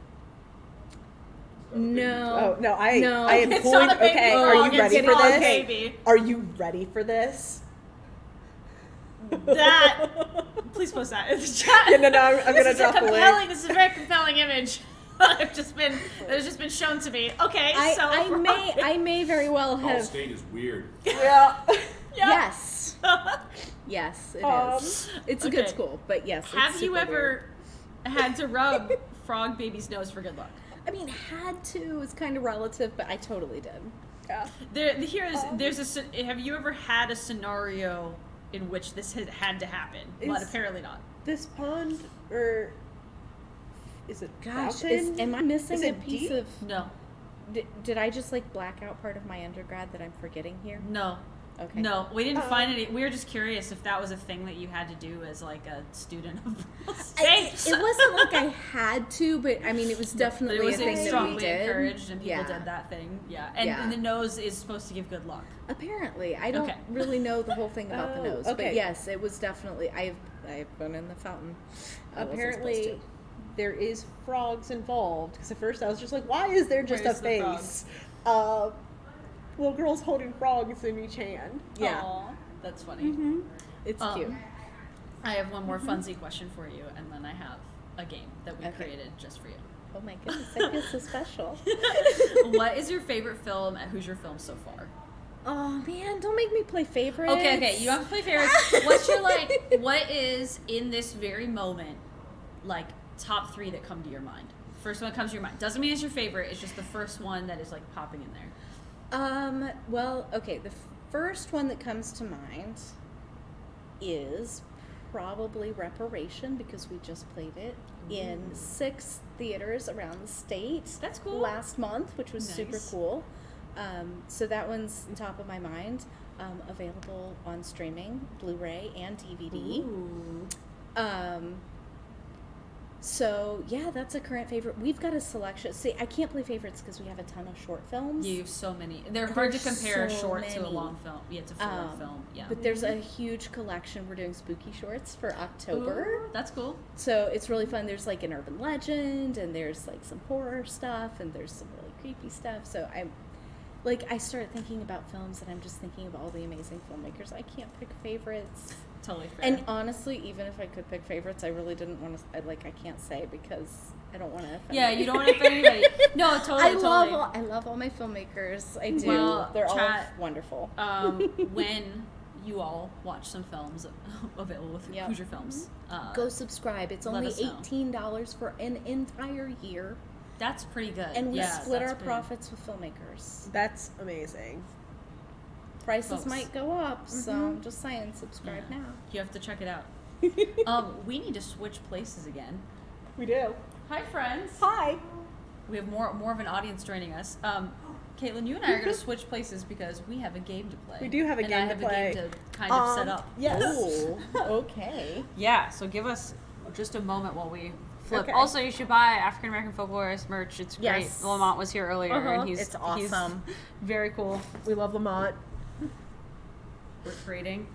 No. Oh no, I No. am It's going. not a baby Okay, frog, are you it's ready a for frog this? baby. Are you ready for this? That. Please post that in the chat. Yeah, no, I'm This gonna is drop a compelling. link. This is a very compelling image. that has just been shown to me. Okay, so I may very well Ball have. State is weird. Yeah. Yes. Yes, it is. It's a good okay. school, but yes. it's Have you super ever had to rub Frog Baby's nose for good luck? weird. I mean, had to is kind of relative, but I totally did. Yeah. Have you ever had a scenario in which this had to happen? But Is- apparently not. This pond, or is it Gosh, fountain? am I missing Is a it piece deep? of? No. Did I just like black out part of my undergrad that I'm forgetting here? No. Okay. No, we didn't find any. We were just curious if that was a thing that you had to do as like a student of It States. wasn't like I had to, but I mean, it was But definitely it was a thing that we strongly did. encouraged, and people Yeah. did that thing. Yeah, and, Yeah. and the nose is supposed to give good luck. Apparently, I don't Okay. really know the whole thing about the Oh, nose, okay. but yes, it was definitely. I've been in the fountain. I wasn't supposed Apparently, to. there is frogs involved. Because at first I was just like, why is there just Where's a the face? Little girls holding frogs in each hand. Yeah. Aw, that's funny. Mm-hmm. It's Um, cute. I have one more funsy question for you, and then I have a game that we Okay. created just for you. Oh my goodness, I feel so special. What is your favorite film at Hoosier Films so far? Oh man, don't make me play favorites. Okay, you don't have to play favorites. What's your what is in this very moment, top 3 that come to your mind? First one that comes to your mind. Doesn't mean it's your favorite, it's just the first one that is popping in there. Well, okay, the first one that comes to mind is probably Reparation, because we just played it in 6 theaters around the state. That's cool. Last month, which was super Nice. cool. So that one's top of my mind. Available on streaming, Blu-ray and DVD. Ooh. So yeah, that's a current favorite. We've got a selection. See, I can't play favorites because we have a ton of short films. You have so many. They're hard to There's compare a so short to a many. long film. Yeah, it's a full film. Yeah. But there's a huge collection. We're doing spooky shorts for October. Ooh, that's cool. So it's really fun. There's an urban legend, and there's some horror stuff, and there's some really creepy stuff. So I started thinking about films, and I'm just thinking of all the amazing filmmakers. I can't pick favorites. Totally fair. And honestly, even if I could pick favorites, I really didn't want to. I can't say because I don't want to offend. yeah, you don't want to offend anybody. No, totally. I totally. love all my filmmakers. I do. Well, They're all chat, wonderful. When you all watch some films available with Yep. Hoosier Films, Go subscribe. It's let only us know. $18 for an entire year, that's pretty good. and we Yeah, split that's our pretty- profits with filmmakers. That's amazing. Prices Folks. might go up, so I'm just saying, subscribe Yeah. now. You have to check it out. We need to switch places again. We do. Hi, friends. Hi. We have more of an audience joining us. Caitlin, you and I are going to switch places because we have a game to play. We do have a and game I to have play. a game to kind of set up. Yes. Oh, okay. Yeah, so give us just a moment while we flip. Okay. Also, you should buy African American Folklorist merch. It's great. Yes. Lamont was here earlier, Uh-huh. and It's awesome. He's very cool. We love Lamont. We're creating,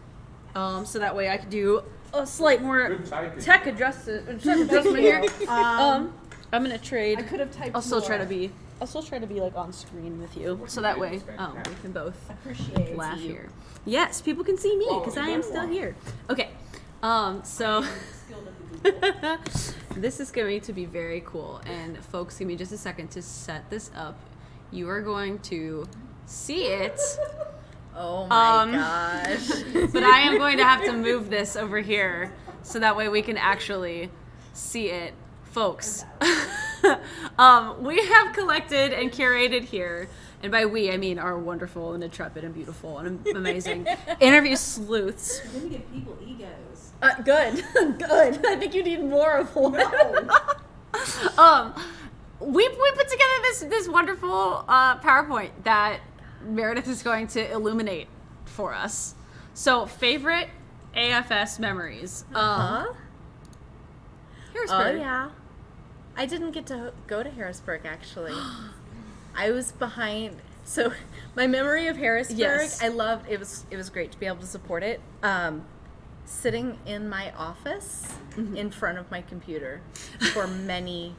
so that way I can do a slight more Good typing. tech adjustment here. I'm gonna trade. I could have typed I'll still try to more. be. I'll still try to be like on screen with you, so that way we can both Appreciate laugh you. here. Yes, people can see me because I am still here. Okay, so this is going to be very cool, and folks, give me just a second to set this up. You are going to see it. Oh my gosh. But I am going to have to move this over here so that way we can actually see it, folks. We have collected and curated here, and by we I mean our wonderful and intrepid and beautiful and amazing interview sleuths. You're gonna give people egos. Good. Good. I think you need more of one. We put together this wonderful PowerPoint that Meredith is going to illuminate for us. So, favorite AFS memories. Harrisburg. Oh yeah. I didn't get to go to Harrisburg actually. I was behind. So my memory of Harrisburg, Yes. I loved it. Was great to be able to support it. Sitting in my office in front of my computer for many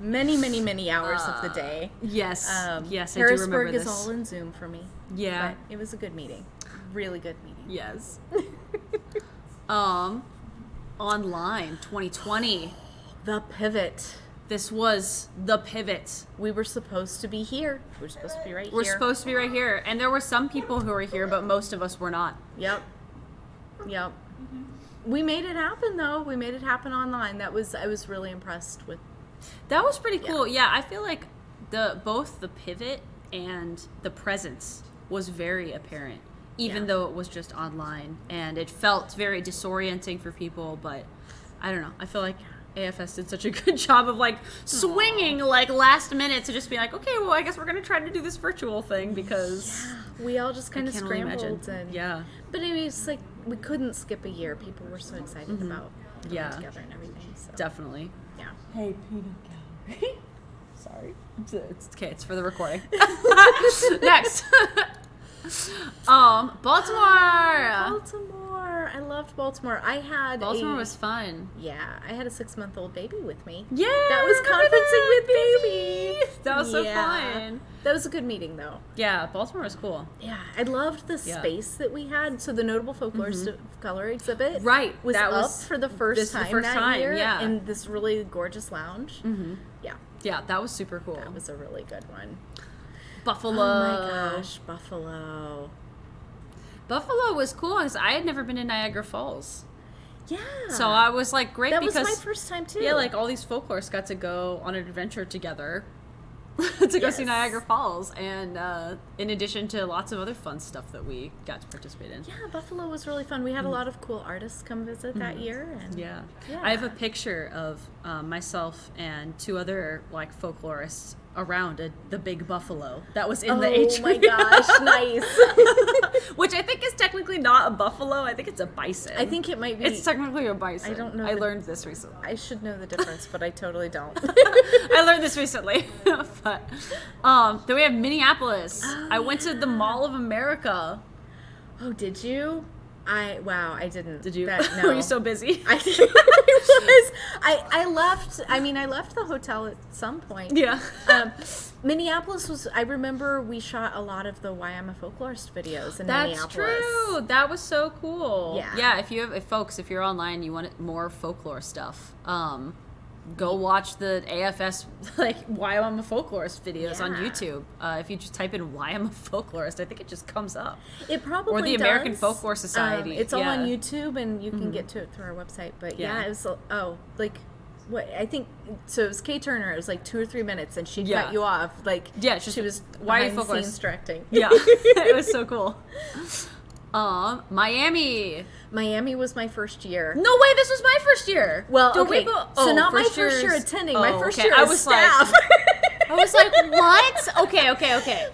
hours of the day. Yes. Yes, I do Harrisburg remember this. is all in Zoom for me. Yeah. But it was a good meeting. Really good meeting. Yes. Online 2020. The pivot. This was the pivot. We were supposed to be here. We were supposed to be right We're here. supposed to be right here, and there were some people who were here, but most of us were not. Yep. We made it happen though. We made it happen online. I was really impressed with. That was pretty cool. Yeah, I feel like both the pivot and the presence was very apparent, even though it was just online, and it felt very disorienting for people. But I don't know. I feel like AFS did such a good job of like swinging like last minute to just be like, okay, well, I guess we're gonna try to do this virtual thing because We all just kind of can't only imagine. scrambled and Yeah. But I mean, it's like we couldn't skip a year. People were so excited about coming Yeah. together and everything. So Definitely. yeah. Hey, peanut gallery. Sorry. It's okay. It's for the recording. Next. Baltimore. Baltimore. I loved Baltimore. Baltimore was fun. I had a 6-month-old baby with me. Yeah, That was conferencing with baby. That was so Yeah. fun. That was a good meeting though. Yeah, Baltimore was cool. Yeah, I loved the Yeah. space that we had. So the Notable Folklorist of Color exhibit, Right, was that up was- for the first this is the time first that time, year, yeah. in this really gorgeous lounge. Mm-hmm. Yeah, Yeah, that was super cool. that was a really good one. Buffalo. Oh my gosh, Buffalo. Buffalo was cool because I had never been to Niagara Falls. Yeah. So I was like, great that because was my first time too. yeah, like all these folklorists got to go on an adventure together to go see Yes. Niagara Falls, and in addition to lots of other fun stuff that we got to participate in. Yeah, Buffalo was really fun. We had a lot of cool artists come visit that year, and Yeah. Yeah. I have a picture of myself and two other like folklorists around the big buffalo that was in the atrium. Oh my gosh, nice. Which I think is technically not a buffalo. I think it's a bison. I think it might be. it's technically a bison. I don't know I the- learned this recently. I should know the difference, but I totally don't. I learned this recently. But then we have Minneapolis. I went to the Mall of America. Oh, did you? I didn't. Did you? That, no. Were you so busy? I was. I left. I mean, I left the hotel at some point. Yeah. Minneapolis was. I remember we shot a lot of the Why I'm a Folklorist videos in That's Minneapolis. true. That was so cool. Yeah. Yeah. If you're online, you want more folklore stuff. Go watch the AFS like Why I'm a Folklorist videos on Yeah. YouTube. If you just type in Why I'm a Folklorist, I think it just comes up. It probably Or the American does. Folklore Society. It's all on Yeah. YouTube, and you can get to it through our website. But yeah, Yeah. it was. Like. What I think so it was Kay Turner. It was like 2 or 3 minutes, and she'd Yeah. cut you off. Like Yeah, it's just, she was why are you behind the folklorist? scenes directing. Yeah, it was so cool. Miami. Miami was my first year. No way, this was my first year. Well, Don't we okay, go- so not my first first year year's- attending, my first okay. year I as was staff. Like, I was like, what? Okay.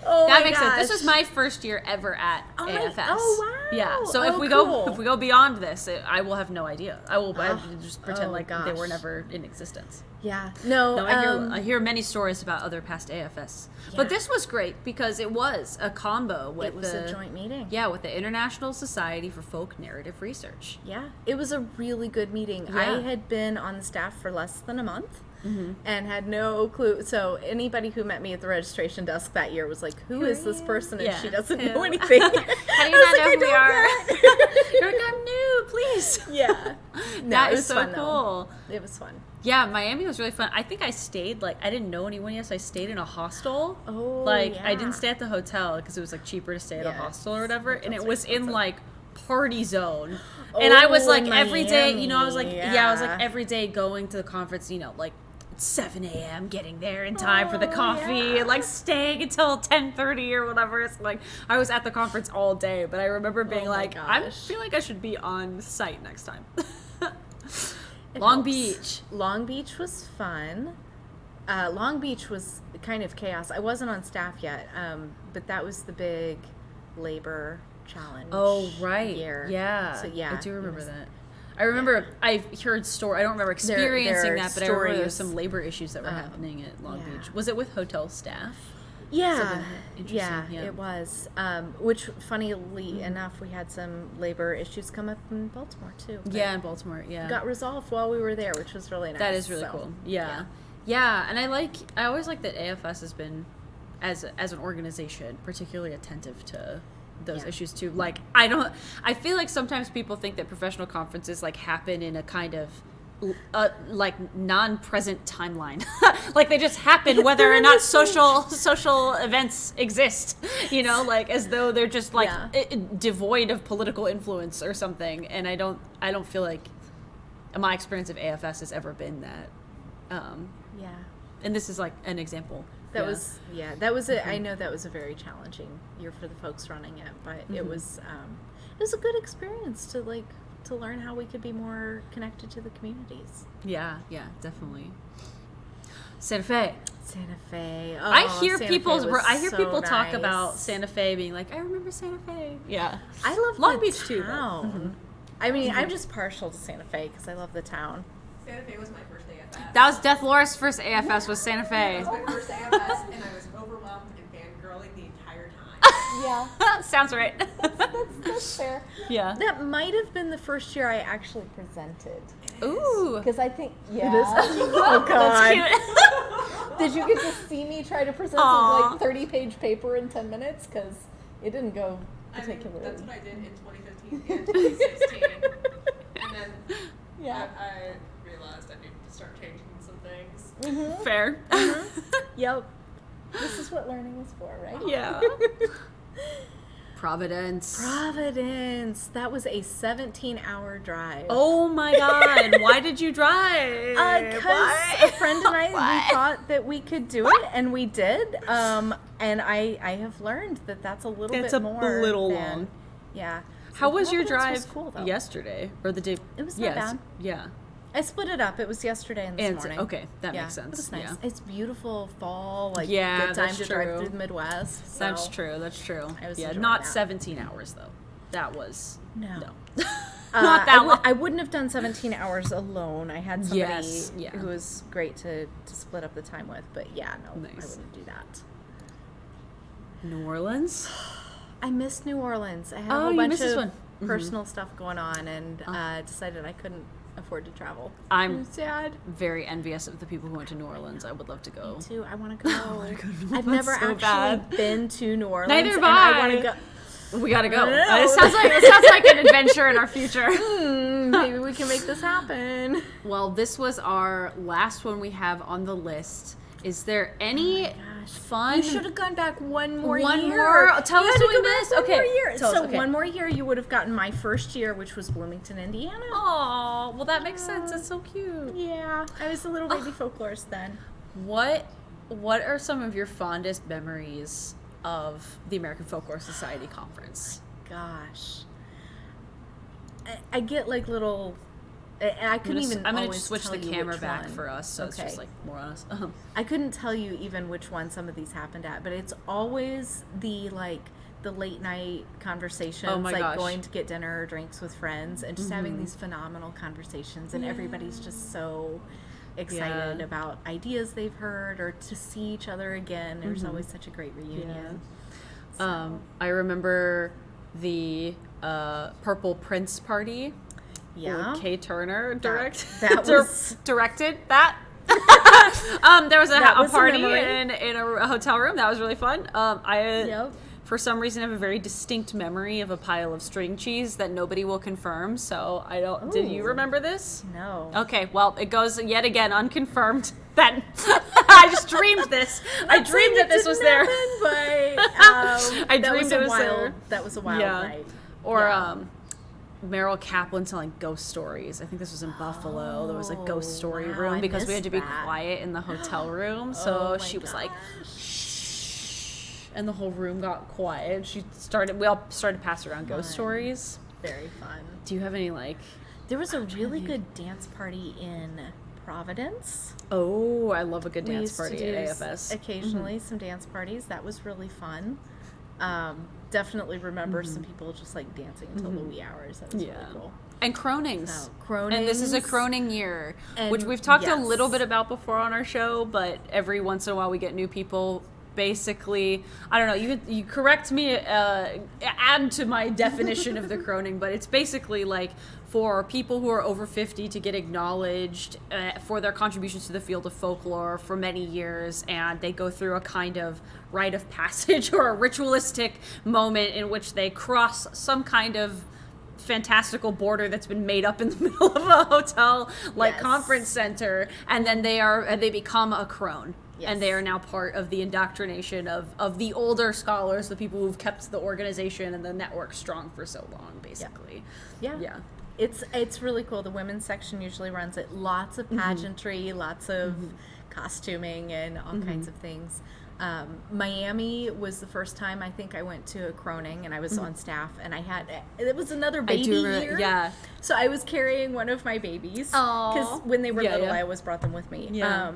Oh That my makes sense. This gosh. was my first year ever at Oh my- AFS. oh, wow. Yeah. So Oh, cool. if we go beyond this, I will have no idea. I will just pretend oh like they gosh. were never in existence. Yeah. No. No, I hear many stories about other past AFS, but Yeah. this was great because it was a combo with it was a joint meeting. Yeah, with the International Society for Folk Narrative Research. Yeah. It was a really good meeting. Yeah. I had been on the staff for less than a month. and had no clue. So anybody who met me at the registration desk that year was like, who is this person if she doesn't know anything? How do you not know who we are? You're like, I'm new, please. Yeah. No, That it is was so fun, cool. though. It was fun. Yeah, Miami was really fun. I think I stayed, like, I didn't know anyone yet, so I stayed in a hostel. Oh, Like, I yeah. didn't stay at the hotel because it was, like, cheaper to stay at a Yes. hostel or whatever. And it Hotels are was in, expensive. like, party zone. And I was, Oh, like, every day, you know, I was, like, Miami, I was, like, yeah. every day going to the conference, you know, like, 7 a.m., getting there in time for the coffee, and, like, staying until 10:30 or whatever. It's like, I was at the conference all day, but I remember being Oh my like, I gosh. feel like I should be on site next time. It Long helps. Beach. Long Beach was fun. Long Beach was kind of chaos. I wasn't on staff yet, but that was the big labor challenge. Oh, right. Year. Yeah. So yeah, I do it remember was- that. I remember I've heard I don't remember experiencing there are that, but I remember there were stories, some labor issues that were happening at Long yeah. Beach. Was it with hotel staff? Yeah, Something interesting, yeah, yeah. it was. Which, funnily enough, we had some labor issues come up in Baltimore too. but Yeah, in Baltimore. Yeah. got resolved while we were there, which was really nice. That is really so, cool. Yeah. Yeah, and I always like that AFS has been as an organization particularly attentive to those Yeah. issues too. Like I feel like sometimes people think that professional conferences like happen in a kind of like non-present timeline. Like they just happen whether or not social events exist, you know, like as though they're just like devoid of political influence or something. And I don't feel like my experience of AFS has ever been that. Yeah. And this is like an example. That was I know that was a very challenging year for the folks running it, but it was a good experience to learn how we could be more connected to the communities. Yeah, definitely. Santa Fe. Santa Fe. Oh, I hear Santa people Fe was so people talk nice. about Santa Fe being like, I remember Santa Fe. Yeah. I love Long the Beach too, though. town. I mean, I'm just partial to Santa Fe because I love the town. Santa Fe was my first AFS. That was Death Laura's first AFS was Santa Fe. It was my first AFS, and I was overwhelmed and fangirling the entire time. Yeah, Sounds right. that's fair. Yeah. That might have been the first year I actually presented. Ooh. Because I think, oh, God. That's cute. Did you get to see me try to present Aw. a 30-page paper in 10 minutes? Because it didn't go I mean, particularly. that's what I did in 2015 and 2016. And then Yeah. I realized I needed to start changing some things. Fair. Yep. This is what learning is for, right? Yeah. Providence. Providence. That was a 17-hour drive. Oh my God. Why did you drive? Because a friend and I, we thought that we could do it, and we did. And I have learned that that's a little It's bit a more little than- long. Yeah. How So was your Providence drive was cool, though. yesterday or the day? It was not bad. Yeah. I split it up. It was yesterday and this And morning. okay, that Yeah, makes sense. It was nice. Yeah. It's beautiful fall, like Yeah, good time that's to drive true. through the Midwest. So. That's true. That's true. I was Yeah, enjoying not that. 17 hours though. That was No. not that long. I wouldn't have done 17 hours alone. I had somebody Yes, yeah. who was great to split up the time with, but yeah, no, I Nice. wouldn't do that. New Orleans. I missed New Orleans. I had Oh, a whole you bunch missed this of one. personal stuff going on, and decided I couldn't afford to travel. I'm sad. very envious of the people who went to New Orleans. I would love to go. Me too. I want to go. wanna go to New I've Orleans never so actually bad. been to New Orleans. Neither have and I I. want to go. We gotta go. No. It sounds like an adventure in our future. Maybe we can make this happen. Well, this was our last one we have on the list. Is there any fun? You should have gone back one more year. One more? Tell You us had to what go we back missed. one Okay, more year. tell us, So okay. one more year, you would have gotten my first year, which was Bloomington, Indiana. Oh, well, that makes sense. That's so cute. Yeah, I was a little baby folklorist then. What are some of your fondest memories of the American Folklore Society conference? Gosh, I get like little. I couldn't even. I'm gonna always switch tell the you camera which back one. for us, so it's Okay. just like more on us. I couldn't tell you even which one some of these happened at, but it's always the late night conversations, Oh my like gosh. going to get dinner or drinks with friends and just having these phenomenal conversations, and everybody's just so excited Yeah. about ideas they've heard or to see each other again. There's always such a great reunion. I remember the Purple Prince party. Yeah. Kay Turner that was- directed that. There was That a was a party memory. in a hotel room. That was really fun. Yep. For some reason, have a very distinct memory of a pile of string cheese that nobody will confirm. So I don't. Did you Ooh. remember this? No. Okay, well, it goes yet again unconfirmed that I just dreamed this. I dreamed that this was there. I dreamed it was there. That was a wild night. Or Yeah. Meryl Kaplan telling ghost stories. I think this was in Buffalo. There was a ghost story wow, room I because we had to be missed that. quiet in the hotel room. So Oh she my was like, gosh. shh, and the whole room got quiet. We all started to pass around ghost Fun. stories. Very fun. Do you have any like? There was a really good dance party in Providence. Oh, I love a good We dance used to party do at AFS. Occasionally, some dance parties. That was really fun. Definitely remember some people just like dancing until the wee hours. That was really cool. And Cronings. So, Cronings. And this is a Croning year, And which we've talked a yes. little bit about before on our show, but every once in a while we get new people. Basically, I don't know, you correct me, add to my definition of the Croning, but it's basically like for people who are over 50 to get acknowledged for their contributions to the field of folklore for many years, and they go through a kind of rite of passage or a ritualistic moment in which they cross some kind of fantastical border that's been made up in the middle of a hotel like Yes. conference center, and then they become a crone. Yes. And they are now part of the indoctrination of the older scholars, the people who've kept the organization and the network strong for so long, basically. Yeah. Yeah. It's really cool. The women's section usually runs it. Lots of pageantry, lots of costuming, and all kinds of things. Miami was the first time I think I went to a Croning, and I was on staff, and it was another baby year. Yeah. So I was carrying one of my babies Aw. because when they were Yeah, little, yeah. I always brought them with me. Yeah.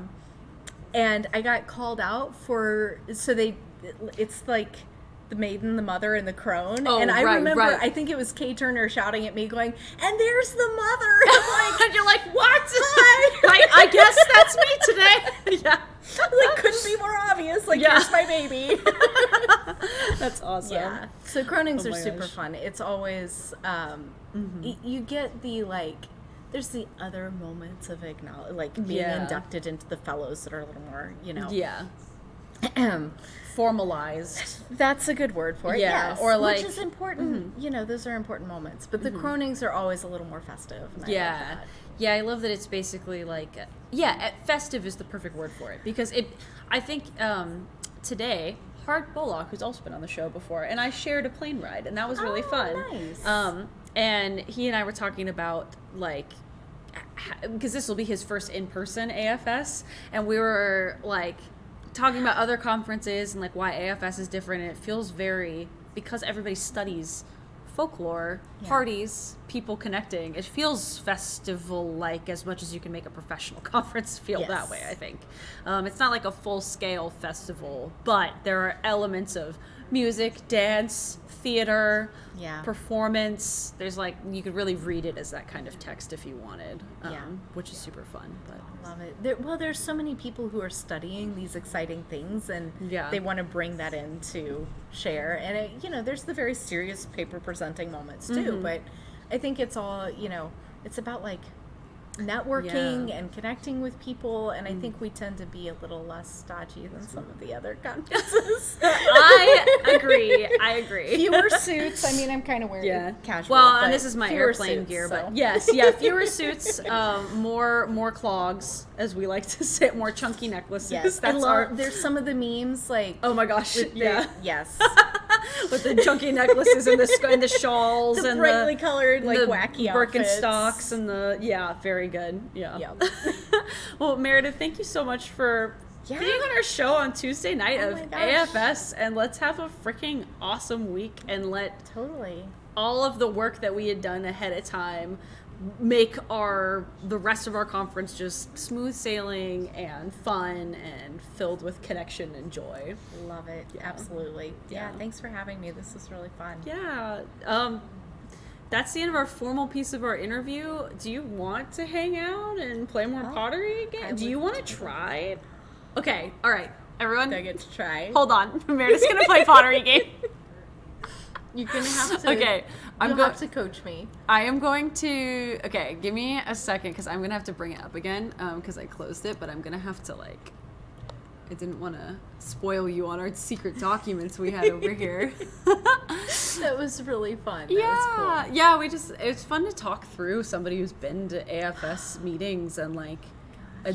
And I got called out it's like the maiden, the mother, and the crone. Oh, and I right, remember, right. I think it was Kay Turner shouting at me going, and there's the mother. I'm like, And you're like, what? I guess that's me today. Yeah. like, couldn't be more obvious. Like, Yeah. here's my baby. That's awesome. Yeah. So Cronings Oh are my super gosh. fun. It's always, you get the, like, there's the other moments of being Yeah. inducted into the fellows that are a little more, Yeah. Formalized. That's a good word for it. Yeah, Yes. or like- which is important. You know, those are important moments. But the Cronings are always a little more festive. And I love Yeah. that. Yeah, I love that it's basically like, festive is the perfect word for it, because I think today, Hart Bullock, who's also been on the show before, and I shared a plane ride, and that was really Oh, fun. nice. And he and I were talking about, like, because this will be his first in-person AFS, and we were, like, talking about other conferences and, like, why AFS is different, and it feels very, because everybody studies folklore, parties, people connecting, it feels festival-like as much as you can make a professional conference feel that Yes. way, I think. It's not like a full-scale festival, but there are elements of music, dance, theater, Yeah. performance. There's like, you could really read it as that kind of text if you wanted, Yeah. which is super fun. But Love it. There's so many people who are studying these exciting things, and Yeah. they want to bring that in to share. And there's the very serious paper presenting moments too. But I think it's all, it's about like networking and connecting with people. And I think we tend to be a little less stodgy than some of the other conferences. I agree. Fewer suits. I mean, I'm kind of wearing casual. Well, but and this is my fewer airplane suits, gear, so. but yes, fewer suits, more clogs, as we like to say, more chunky necklaces. Yes, That's there's some of the memes like. Oh my gosh, with yes. with the chunky necklaces and the shawls The and brightly the colored, like, the wacky Birkenstocks outfits. and very good. Yeah. Yep. Well, Meredith, thank you so much for being on our show on Tuesday night Oh of my gosh. AFS, and let's have a freaking awesome week and let Totally. all of the work that we had done ahead of time make the rest of our conference just smooth sailing and fun and filled with connection and joy. Love it. Yeah. Absolutely. Yeah. Yeah. Thanks for having me. This was really fun. Yeah. That's the end of our formal piece of our interview. Do you want to hang out and play more pottery again? Do you want to try? Okay. All right. Everyone, Do I get to try? hold on. Meredith's going to play pottery game. You're gonna have to. Okay, You'll have to coach me. I am going to. Okay, give me a second because I'm gonna have to bring it up again because I closed it, but I'm gonna have to like. I didn't want to spoil you on our secret documents we had over here. That was really fun. That was cool. Yeah. It's fun to talk through somebody who's been to AFS meetings and like a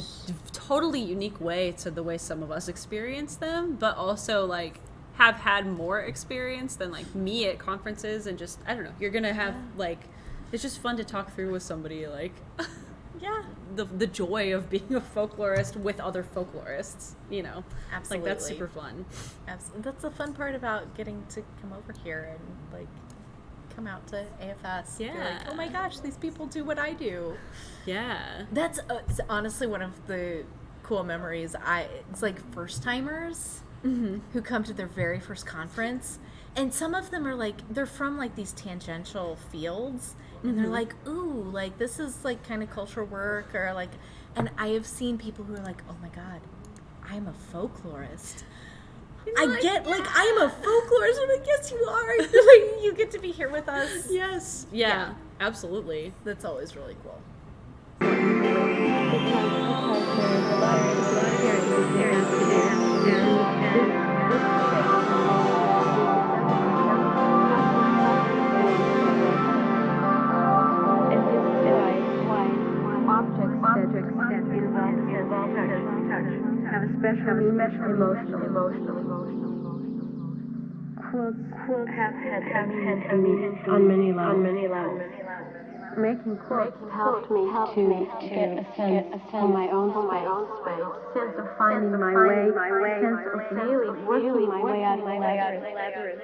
totally unique way to the way some of us experience them, but also like have had more experience than like me at conferences and just I don't know. You're gonna have like it's just fun to talk through with somebody like. Yeah. The joy of being a folklorist with other folklorists, you know. Absolutely. Like that's super fun. Absolutely. That's the fun part about getting to come over here and like come out to AFS. Yeah. Be like, oh my gosh, these people do what I do. Yeah. That's it's honestly one of the cool memories. It's like first timers who come to their very first conference, and some of them are like they're from like these tangential fields. And they're like, ooh, like this is like kind of cultural work or like, and I have seen people who are like, oh my God, I'm a folklorist. I get like, I'm a folklorist. I'm like, yes, you are. Like, you get to be here with us. Yes. Yeah. Absolutely. That's always really cool. Have a special emotional. Quilts have had meaning on many levels. Making quilts helped me to get a sense of my own space, sense of finding my way, sense of really working my way out of the labyrinth.